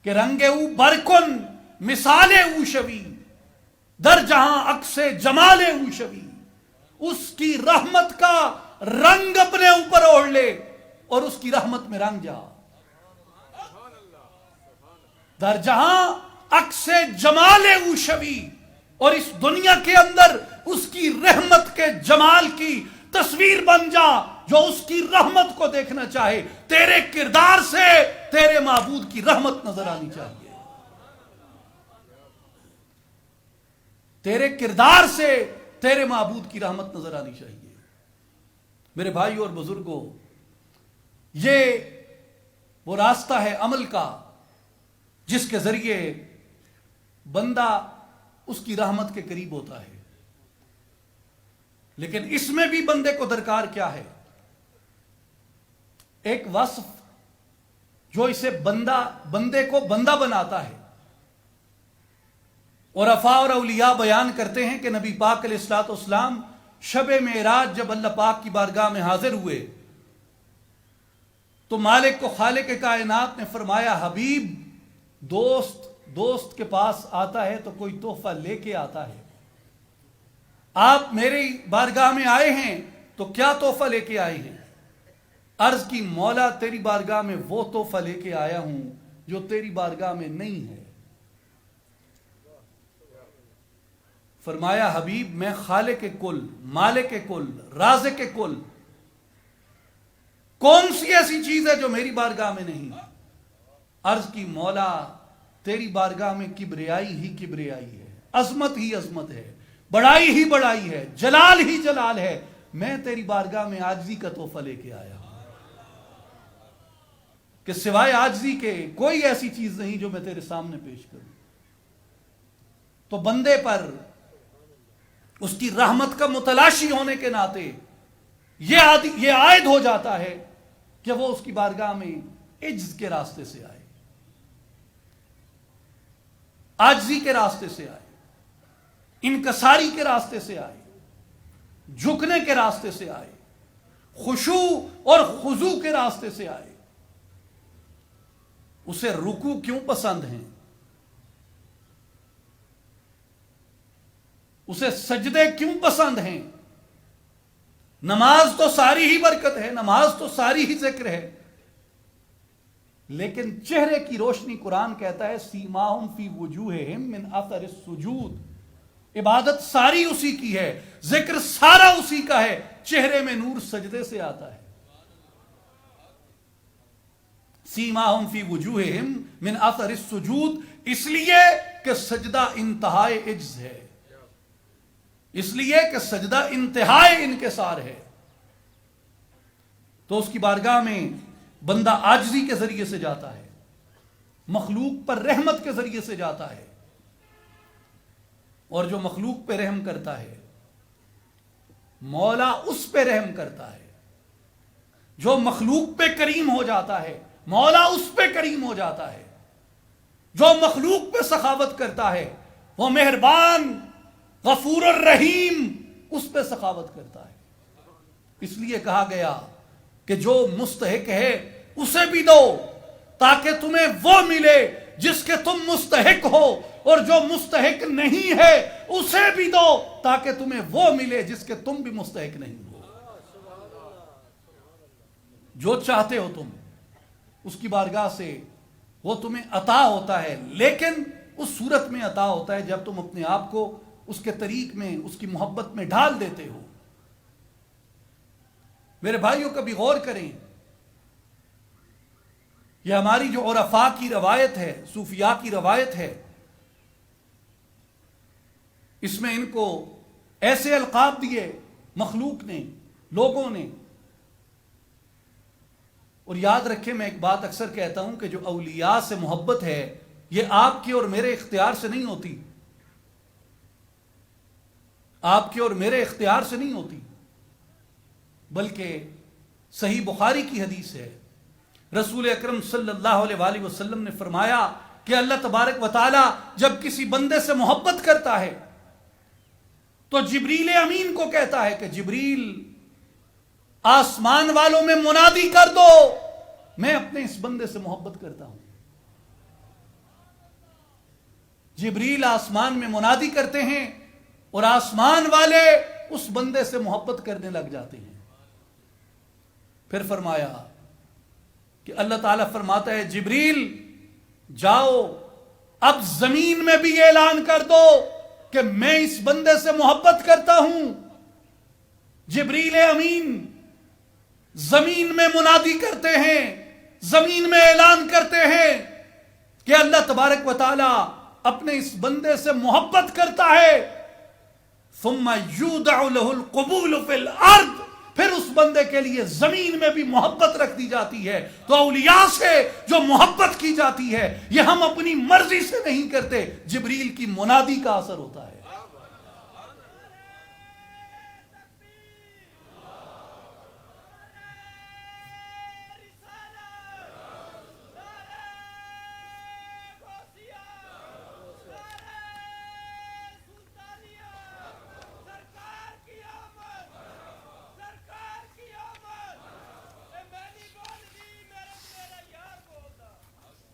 کہ رنگ او برکن مثال او شوی، در جہاں عکس جمال او شوی. اس کی رحمت کا رنگ اپنے اوپر اوڑھ لے اور اس کی رحمت میں رنگ جا. در جہاں عکس جمال او شوی، اور اس دنیا کے اندر اس کی رحمت کے جمال کی تصویر بن جا. جو اس کی رحمت کو دیکھنا چاہے، تیرے کردار سے تیرے معبود کی رحمت نظر آنی چاہیے. تیرے کردار سے تیرے معبود کی رحمت نظر آنی چاہیے. میرے بھائیوں اور بزرگوں، یہ وہ راستہ ہے عمل کا جس کے ذریعے بندہ اس کی رحمت کے قریب ہوتا ہے. لیکن اس میں بھی بندے کو درکار کیا ہے؟ ایک وصف جو اسے بندے کو بندہ بناتا ہے. اور عفا اور اولیاء بیان کرتے ہیں کہ نبی پاک علیہ الصلوۃ والسلام شب معراج جب اللہ پاک کی بارگاہ میں حاضر ہوئے تو مالک کو خالق کائنات نے فرمایا، حبیب، دوست کے پاس آتا ہے تو کوئی تحفہ لے کے آتا ہے. آپ میری بارگاہ میں آئے ہیں تو کیا تحفہ لے کے آئے ہیں؟ عرض کی، مولا تیری بارگاہ میں وہ تحفہ لے کے آیا ہوں جو تیری بارگاہ میں نہیں ہے. فرمایا، حبیب، میں خالق کل، مالک کل، رازق کل، کون سی ایسی چیز ہے جو میری بارگاہ میں نہیں؟ عرض کی، مولا تیری بارگاہ میں کبریائی ہی کبریائی ہے، عظمت ہی عظمت ہے، بڑائی ہی بڑائی ہے، جلال ہی جلال ہے. میں تیری بارگاہ میں عاجزی کا تحفہ لے کے آیا ہوں کہ سوائے عاجزی کے کوئی ایسی چیز نہیں جو میں تیرے سامنے پیش کروں. تو بندے پر اس کی رحمت کا متلاشی ہونے کے ناطے یہ عائد ہو جاتا ہے کہ وہ اس کی بارگاہ میں عجز کے راستے سے آئے، عاجزی کے راستے سے آئے، انکساری کے راستے سے آئے، جھکنے کے راستے سے آئے، خشوع اور خضوع کے راستے سے آئے. اسے رکوع کیوں پسند ہیں؟ اسے سجدے کیوں پسند ہیں؟ نماز تو ساری ہی برکت ہے، نماز تو ساری ہی ذکر ہے، لیکن چہرے کی روشنی، قرآن کہتا ہے سیماہم فی وجوہہم من اثر السجود. عبادت ساری اسی کی ہے، ذکر سارا اسی کا ہے، چہرے میں نور سجدے سے آتا ہے. سیماہم فی وجوہہم من اثر السجود، اس لیے کہ سجدہ انتہائے عجز ہے، اس لیے کہ سجدہ انتہائی انکسار ہے. تو اس کی بارگاہ میں بندہ عاجزی کے ذریعے سے جاتا ہے، مخلوق پر رحمت کے ذریعے سے جاتا ہے. اور جو مخلوق پہ رحم کرتا ہے مولا اس پہ رحم کرتا ہے. جو مخلوق پہ کریم ہو جاتا ہے مولا اس پہ کریم ہو جاتا ہے. جو مخلوق پہ سخاوت کرتا ہے وہ مہربان غفور الرحیم اس پہ سخاوت کرتا ہے. اس لیے کہا گیا کہ جو مستحق ہے اسے بھی دو تاکہ تمہیں وہ ملے جس کے تم مستحق ہو، اور جو مستحق نہیں ہے اسے بھی دو تاکہ تمہیں وہ ملے جس کے تم بھی مستحق نہیں ہو. جو چاہتے ہو تم اس کی بارگاہ سے وہ تمہیں عطا ہوتا ہے، لیکن اس صورت میں عطا ہوتا ہے جب تم اپنے آپ کو اس کے طریق میں، اس کی محبت میں ڈھال دیتے ہو. میرے بھائیوں کبھی غور کریں، یہ ہماری جو عرفاء کی روایت ہے، صوفیاء کی روایت ہے، اس میں ان کو ایسے القاب دیے مخلوق نے، لوگوں نے. اور یاد رکھیں، میں ایک بات اکثر کہتا ہوں کہ جو اولیاء سے محبت ہے یہ آپ کے اور میرے اختیار سے نہیں ہوتی، آپ کے اور میرے اختیار سے نہیں ہوتی، بلکہ صحیح بخاری کی حدیث ہے. رسول اکرم صلی اللہ علیہ وآلہ وسلم نے فرمایا کہ اللہ تبارک و تعالی جب کسی بندے سے محبت کرتا ہے تو جبریل امین کو کہتا ہے کہ جبریل آسمان والوں میں منادی کر دو، میں اپنے اس بندے سے محبت کرتا ہوں۔ جبریل آسمان میں منادی کرتے ہیں اور آسمان والے اس بندے سے محبت کرنے لگ جاتے ہیں۔ پھر فرمایا کہ اللہ تعالیٰ فرماتا ہے جبریل جاؤ اب زمین میں بھی اعلان کر دو کہ میں اس بندے سے محبت کرتا ہوں۔ جبریل امین زمین میں منادی کرتے ہیں، زمین میں اعلان کرتے ہیں کہ اللہ تبارک و تعالی اپنے اس بندے سے محبت کرتا ہے۔ ثم یودع له القبول فی الارض، پھر اس بندے کے لیے زمین میں بھی محبت رکھ دی جاتی ہے۔ تو اولیاء سے جو محبت کی جاتی ہے یہ ہم اپنی مرضی سے نہیں کرتے، جبریل کی منادی کا اثر ہوتا ہے۔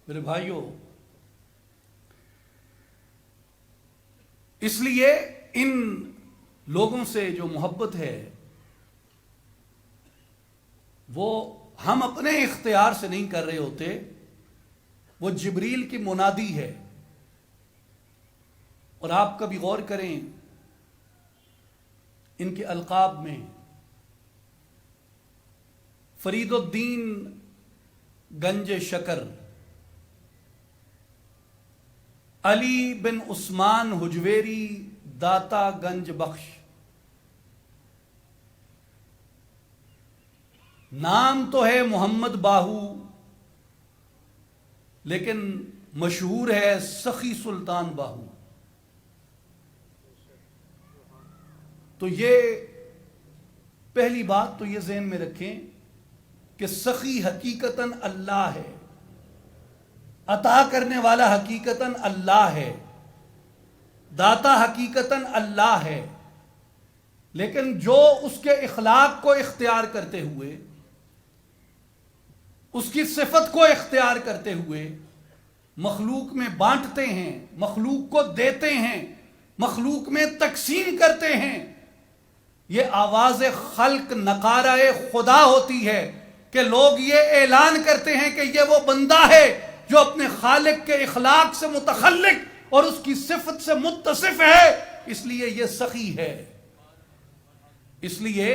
میرے بھائیوں، اس لیے ان لوگوں سے جو محبت ہے وہ ہم اپنے اختیار سے نہیں کر رہے ہوتے، وہ جبریل کی منادی ہے۔ اور آپ کبھی غور کریں ان کے القاب میں، فرید الدین گنج شکر، علی بن عثمان حجویری داتا گنج بخش، نام تو ہے محمد باہو لیکن مشہور ہے سخی سلطان باہو۔ تو یہ پہلی بات تو یہ ذہن میں رکھیں کہ سخی حقیقتاً اللہ ہے، عطا کرنے والا حقیقتاً اللہ ہے، داتا حقیقتاً اللہ ہے، لیکن جو اس کے اخلاق کو اختیار کرتے ہوئے، اس کی صفت کو اختیار کرتے ہوئے مخلوق میں بانٹتے ہیں، مخلوق کو دیتے ہیں، مخلوق میں تقسیم کرتے ہیں، یہ آواز خلق نقارہ خدا ہوتی ہے کہ لوگ یہ اعلان کرتے ہیں کہ یہ وہ بندہ ہے جو اپنے خالق کے اخلاق سے متخلق اور اس کی صفت سے متصف ہے، اس لیے یہ سخی ہے۔ اس لیے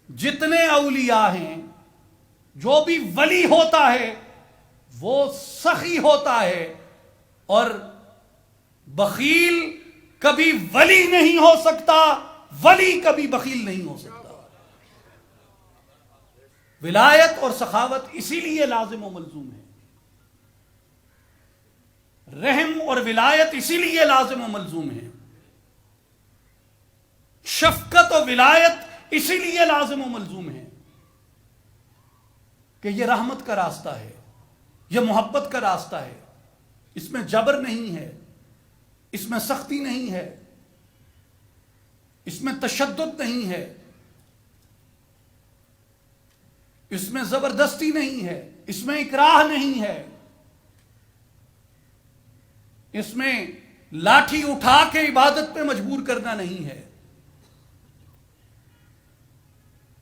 جتنے اولیاء ہیں، جو بھی ولی ہوتا ہے وہ سخی ہوتا ہے، اور بخیل کبھی ولی نہیں ہو سکتا، ولی کبھی بخیل نہیں ہو سکتا۔ ولایت اور سخاوت اسی لیے لازم و ملزوم ہے، رحم اور ولایت اسی لیے لازم و ملزوم ہے، شفقت و ولایت اسی لیے لازم و ملزوم ہے کہ یہ رحمت کا راستہ ہے، یہ محبت کا راستہ ہے، اس میں جبر نہیں ہے، اس میں سختی نہیں ہے، اس میں تشدد نہیں ہے، اس میں زبردستی نہیں ہے، اس میں اکراہ نہیں ہے، اس میں لاٹھی اٹھا کے عبادت پہ مجبور کرنا نہیں ہے،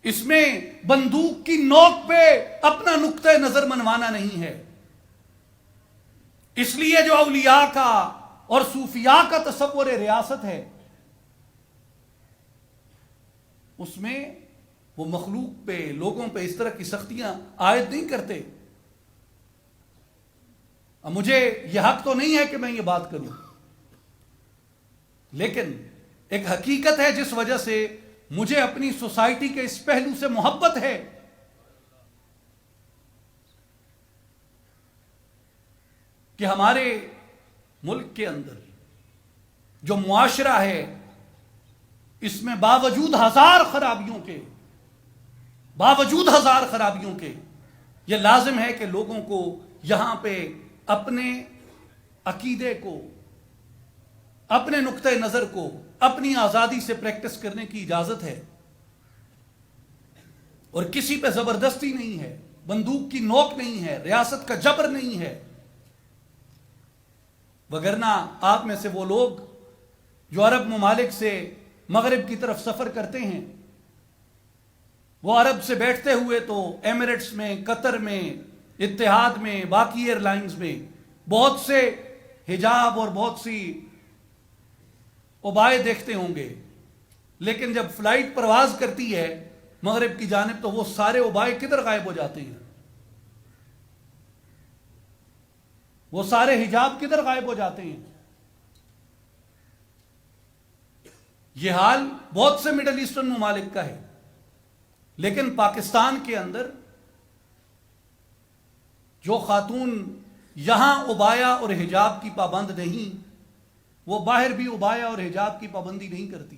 اس میں بندوق کی نوک پہ اپنا نقطہ نظر منوانا نہیں ہے۔ اس لیے جو اولیاء کا اور صوفیاء کا تصور ریاست ہے، اس میں وہ مخلوق پہ، لوگوں پہ اس طرح کی سختیاں عائد نہیں کرتے۔ اب مجھے یہ حق تو نہیں ہے کہ میں یہ بات کروں، لیکن ایک حقیقت ہے جس وجہ سے مجھے اپنی سوسائٹی کے اس پہلو سے محبت ہے کہ ہمارے ملک کے اندر جو معاشرہ ہے، اس میں باوجود ہزار خرابیوں کے یہ لازم ہے کہ لوگوں کو یہاں پہ اپنے عقیدے کو، اپنے نقطۂ نظر کو اپنی آزادی سے پریکٹس کرنے کی اجازت ہے، اور کسی پہ زبردستی نہیں ہے، بندوق کی نوک نہیں ہے، ریاست کا جبر نہیں ہے. وگرنہ آپ میں سے وہ لوگ جو عرب ممالک سے مغرب کی طرف سفر کرتے ہیں، وہ عرب سے بیٹھتے ہوئے تو ایمریٹس میں، قطر میں، اتحاد میں، باقی ایئر لائنز میں بہت سے حجاب اور بہت سی ابائے دیکھتے ہوں گے، لیکن جب فلائٹ پرواز کرتی ہے مغرب کی جانب تو وہ سارے ابائے کدھر غائب ہو جاتے ہیں؟ وہ سارے حجاب کدھر غائب ہو جاتے ہیں؟ یہ حال بہت سے مڈل ایسٹرن ممالک کا ہے، لیکن پاکستان کے اندر جو خاتون یہاں ابایا اور حجاب کی پابند نہیں، وہ باہر بھی ابایا اور حجاب کی پابندی نہیں کرتی.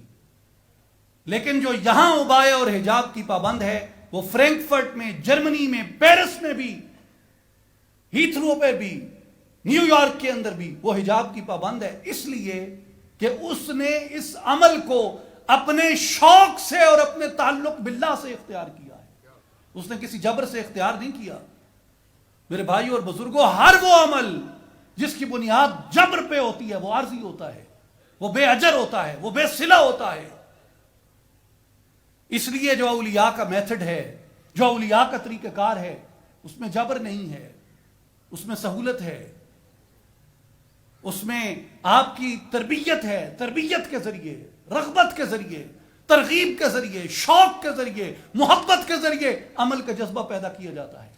لیکن جو یہاں ابایا اور حجاب کی پابند ہے، وہ فرینکفرٹ میں، جرمنی میں، پیرس میں بھی، ہیتھرو پہ بھی، نیو یارک کے اندر بھی وہ حجاب کی پابند ہے، اس لیے کہ اس نے اس عمل کو اپنے شوق سے اور اپنے تعلق باللہ سے اختیار کیا ہے. اس نے کسی جبر سے اختیار نہیں کیا. میرے بھائی اور بزرگوں، ہر وہ عمل جس کی بنیاد جبر پہ ہوتی ہے وہ عارضی ہوتا ہے، وہ بے اجر ہوتا ہے، وہ بے صلہ ہوتا ہے. اس لیے جو اولیاء کا میتھڈ ہے، جو اولیاء کا طریقہ کار ہے، اس میں جبر نہیں ہے، اس میں سہولت ہے، اس میں آپ کی تربیت ہے. تربیت کے ذریعے، رغبت کے ذریعے، ترغیب کے ذریعے، شوق کے ذریعے، محبت کے ذریعے عمل کا جذبہ پیدا کیا جاتا ہے.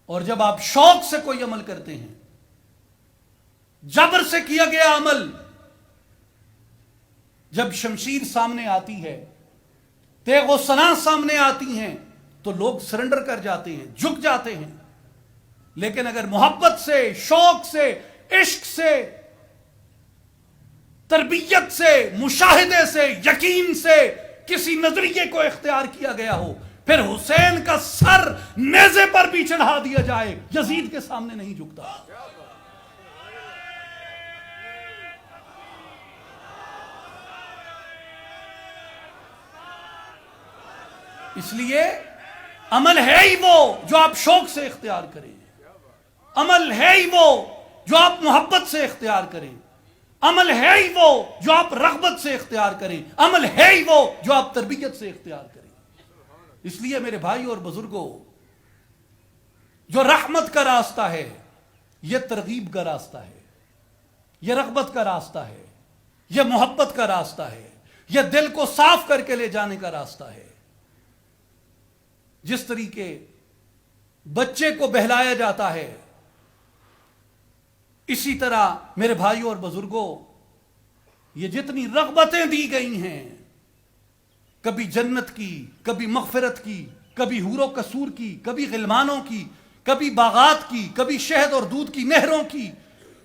اور جب آپ شوق سے کوئی عمل کرتے ہیں، جبر سے کیا گیا عمل، جب شمشیر سامنے آتی ہے، تیغ و سنا سامنے آتی ہیں، تو لوگ سرنڈر کر جاتے ہیں، جھک جاتے ہیں. لیکن اگر محبت سے، شوق سے، عشق سے، تربیت سے، مشاہدے سے، یقین سے کسی نظریے کو اختیار کیا گیا ہو، پھر حسین کا سر نیزے پر بھی چڑھا دیا جائے، یزید کے سامنے نہیں جھکتا. اس لیے عمل ہے ہی وہ جو آپ شوق سے اختیار کریں، عمل ہے ہی وہ جو آپ محبت سے اختیار کریں، عمل ہے ہی وہ جو آپ رغبت سے اختیار کریں، عمل ہے ہی وہ جو آپ تربیت سے اختیار کریں. اس لیے میرے بھائی اور بزرگوں، جو رحمت کا راستہ ہے یہ ترغیب کا راستہ ہے، یہ رغبت کا راستہ ہے، یہ محبت کا راستہ ہے، یہ دل کو صاف کر کے لے جانے کا راستہ ہے. جس طریقے بچے کو بہلایا جاتا ہے، اسی طرح میرے بھائیوں اور بزرگوں، یہ جتنی رغبتیں دی گئی ہیں، کبھی جنت کی، کبھی مغفرت کی، کبھی حور و قصور کی، کبھی غلمانوں کی، کبھی باغات کی، کبھی شہد اور دودھ کی نہروں کی،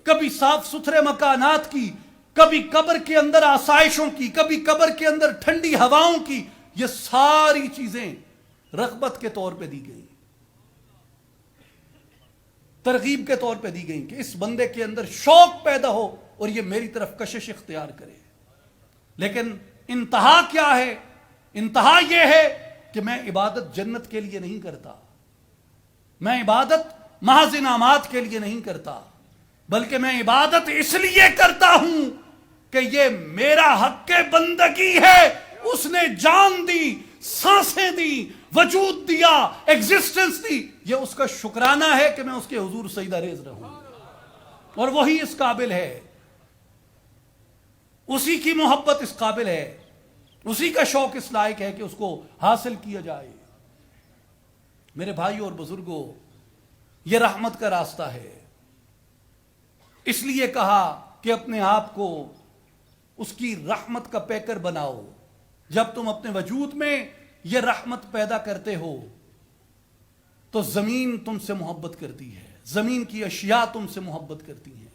کبھی صاف ستھرے مکانات کی، کبھی قبر کے اندر آسائشوں کی، کبھی قبر کے اندر ٹھنڈی ہواؤں کی، یہ ساری چیزیں رغبت کے طور پہ دی گئی، ترغیب کے طور پہ دی گئی کہ اس بندے کے اندر شوق پیدا ہو اور یہ میری طرف کشش اختیار کرے. لیکن انتہا کیا ہے؟ انتہا یہ ہے کہ میں عبادت جنت کے لیے نہیں کرتا، میں عبادت محض انعامات کے لیے نہیں کرتا، بلکہ میں عبادت اس لیے کرتا ہوں کہ یہ میرا حق بندگی ہے. اس نے جان دی، سانسیں دی، وجود دیا، ایگزسٹنس دی، یہ اس کا شکرانہ ہے کہ میں اس کے حضور سجدہ ریز رہوں، اور وہی اس قابل ہے، اسی کی محبت اس قابل ہے، اسی کا شوق اس لائق ہے کہ اس کو حاصل کیا جائے. میرے بھائیوں اور بزرگوں، یہ رحمت کا راستہ ہے. اس لیے کہا کہ اپنے آپ کو اس کی رحمت کا پیکر بناؤ. جب تم اپنے وجود میں یہ رحمت پیدا کرتے ہو تو زمین تم سے محبت کرتی ہے، زمین کی اشیاء تم سے محبت کرتی ہیں،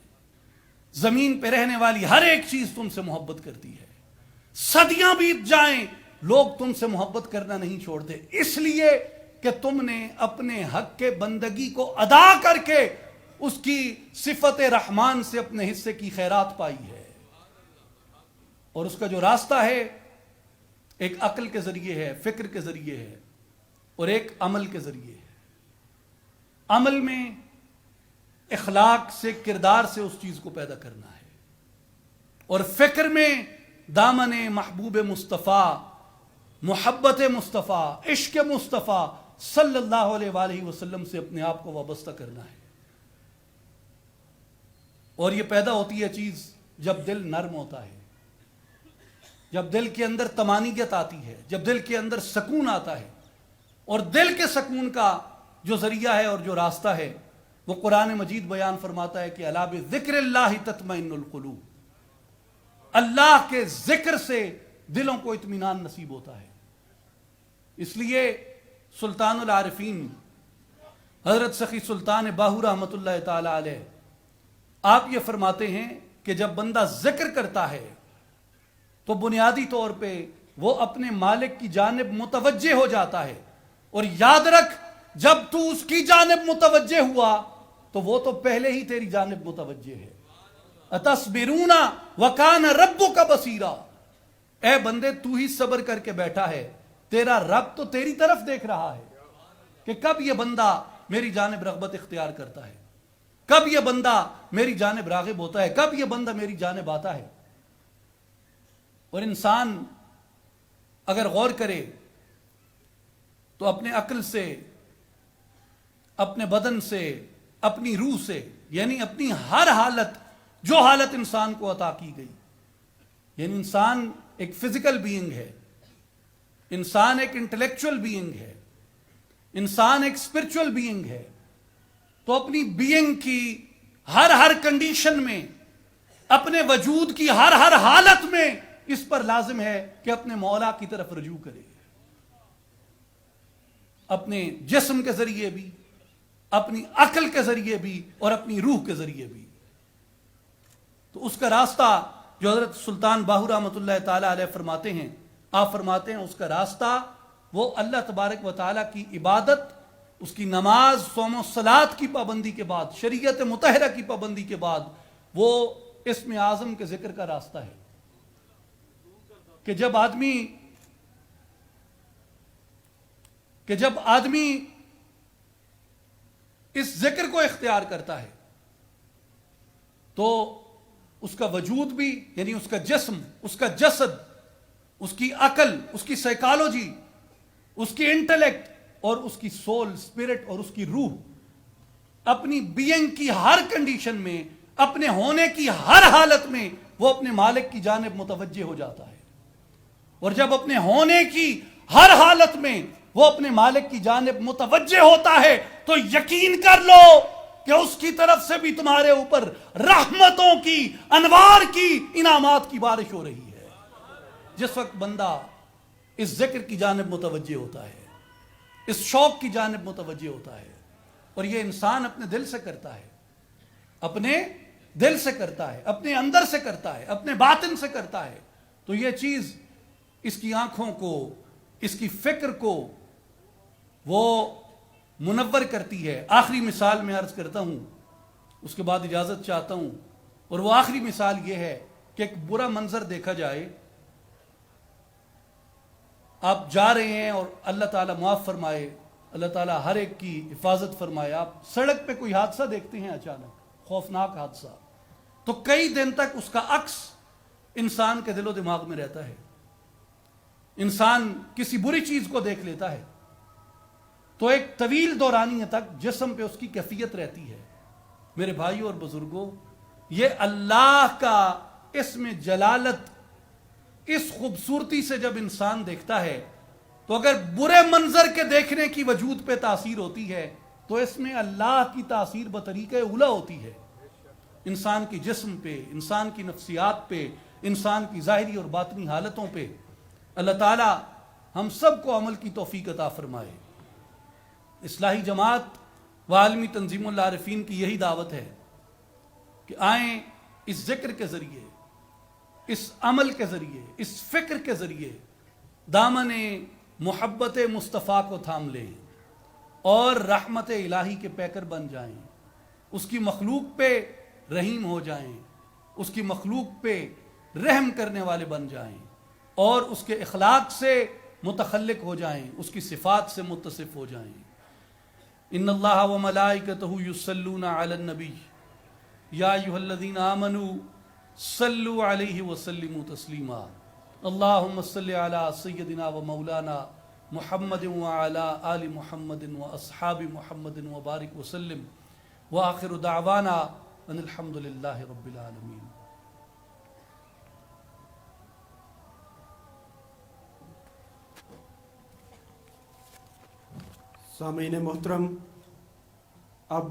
زمین پہ رہنے والی ہر ایک چیز تم سے محبت کرتی ہے. صدیاں بیت جائیں لوگ تم سے محبت کرنا نہیں چھوڑتے، اس لیے کہ تم نے اپنے حق کے بندگی کو ادا کر کے اس کی صفت رحمان سے اپنے حصے کی خیرات پائی ہے. اور اس کا جو راستہ ہے ایک عقل کے ذریعے ہے، فکر کے ذریعے ہے، اور ایک عمل کے ذریعے ہے. عمل میں اخلاق سے، کردار سے اس چیز کو پیدا کرنا ہے، اور فکر میں دامن محبوب مصطفیٰ، محبت مصطفیٰ، عشق مصطفیٰ صلی اللہ علیہ وآلہ وسلم سے اپنے آپ کو وابستہ کرنا ہے. اور یہ پیدا ہوتی ہے چیز جب دل نرم ہوتا ہے، جب دل کے اندر طمانینت آتی ہے، جب دل کے اندر سکون آتا ہے. اور دل کے سکون کا جو ذریعہ ہے اور جو راستہ ہے وہ قرآن مجید بیان فرماتا ہے کہ الا بذکر اللہ تطمئن القلوب. اللہ کے ذکر سے دلوں کو اطمینان نصیب ہوتا ہے. اس لیے سلطان العارفین حضرت سخی سلطان باہو رحمۃ اللہ تعالی علیہ آپ یہ فرماتے ہیں کہ جب بندہ ذکر کرتا ہے تو بنیادی طور پہ وہ اپنے مالک کی جانب متوجہ ہو جاتا ہے. اور یاد رکھ، جب تو اس کی جانب متوجہ ہوا تو وہ تو پہلے ہی تیری جانب متوجہ ہے. اتصبرون وکان ربک بصیرا. اے بندے، تو ہی صبر کر کے بیٹھا ہے، تیرا رب تو تیری طرف دیکھ رہا ہے کہ کب یہ بندہ میری جانب رغبت اختیار کرتا ہے، کب یہ بندہ میری جانب راغب ہوتا ہے، کب یہ بندہ میری جانب آتا ہے. اور انسان اگر غور کرے تو اپنے عقل سے، اپنے بدن سے، اپنی روح سے، یعنی اپنی ہر حالت، جو حالت انسان کو عطا کی گئی، یعنی انسان ایک فزیکل بینگ ہے، انسان ایک انٹلیکچوئل بینگ ہے، انسان ایک اسپرچول بینگ ہے. تو اپنی بینگ کی ہر کنڈیشن میں، اپنے وجود کی ہر حالت میں اس پر لازم ہے کہ اپنے مولا کی طرف رجوع کرے، اپنے جسم کے ذریعے بھی، اپنی عقل کے ذریعے بھی، اور اپنی روح کے ذریعے بھی. تو اس کا راستہ جو حضرت سلطان باہو رحمۃ اللہ تعالی علیہ فرماتے ہیں، آپ فرماتے ہیں اس کا راستہ وہ اللہ تبارک و تعالیٰ کی عبادت، اس کی نماز، صوم و صلات کی پابندی کے بعد، شریعت مطہرہ کی پابندی کے بعد وہ اسم اعظم کے ذکر کا راستہ ہے. کہ جب آدمی اس ذکر کو اختیار کرتا ہے تو اس کا وجود بھی، یعنی اس کا جسم، اس کا جسد، اس کی عقل، اس کی سائیکالوجی، اس کی انٹلیکٹ، اور اس کی سول، اسپرٹ، اور اس کی روح اپنی بینگ کی ہر کنڈیشن میں، اپنے ہونے کی ہر حالت میں وہ اپنے مالک کی جانب متوجہ ہو جاتا ہے. اور جب اپنے ہونے کی ہر حالت میں وہ اپنے مالک کی جانب متوجہ ہوتا ہے تو یقین کر لو کہ اس کی طرف سے بھی تمہارے اوپر رحمتوں کی، انوار کی، انعامات کی بارش ہو رہی ہے. جس وقت بندہ اس ذکر کی جانب متوجہ ہوتا ہے، اس شوق کی جانب متوجہ ہوتا ہے، اور یہ انسان اپنے دل سے کرتا ہے، اپنے دل سے کرتا ہے، اپنے اندر سے کرتا ہے، اپنے باطن سے کرتا ہے، تو یہ چیز اس کی آنکھوں کو، اس کی فکر کو وہ منور کرتی ہے. آخری مثال میں عرض کرتا ہوں، اس کے بعد اجازت چاہتا ہوں، اور وہ آخری مثال یہ ہے کہ ایک برا منظر دیکھا جائے. آپ جا رہے ہیں، اور اللہ تعالیٰ معاف فرمائے، اللہ تعالیٰ ہر ایک کی حفاظت فرمائے، آپ سڑک پہ کوئی حادثہ دیکھتے ہیں، اچانک خوفناک حادثہ، تو کئی دن تک اس کا عکس انسان کے دل و دماغ میں رہتا ہے. انسان کسی بری چیز کو دیکھ لیتا ہے تو ایک طویل دورانیہ تک جسم پہ اس کی کیفیت رہتی ہے. میرے بھائیوں اور بزرگوں، یہ اللہ کا اسم جلالت اس خوبصورتی سے جب انسان دیکھتا ہے تو اگر برے منظر کے دیکھنے کی وجود پہ تاثیر ہوتی ہے تو اس میں اللہ کی تاثیر بطریقہ اولا ہوتی ہے. انسان کی جسم پہ، انسان کی نفسیات پہ، انسان کی ظاہری اور باطنی حالتوں پہ. اللہ تعالی ہم سب کو عمل کی توفیق عطا فرمائے. اصلاحی جماعت و عالمی تنظیم العارفین کی یہی دعوت ہے کہ آئیں اس ذکر کے ذریعے، اس عمل کے ذریعے، اس فکر کے ذریعے دامن محبت مصطفیٰ کو تھام لیں اور رحمت الہی کے پیکر بن جائیں. اس کی مخلوق پہ رحیم ہو جائیں، اس کی مخلوق پہ رحم کرنے والے بن جائیں، اور اس کے اخلاق سے متخلق ہو جائیں، اس کی صفات سے متصف ہو جائیں۔ ان اللہ و ملائکتہ یصلون علی النبی یا ایھا الذین آمنوا صلوا علیہ وسلموا تسلیما اللہم صل علی سیدنا و مولانا محمد وعلی آل محمد واصحاب محمد وبارک وسلم وآخر دعوانا ان الحمد للہ رب العالمین۔ سامعین محترم، اب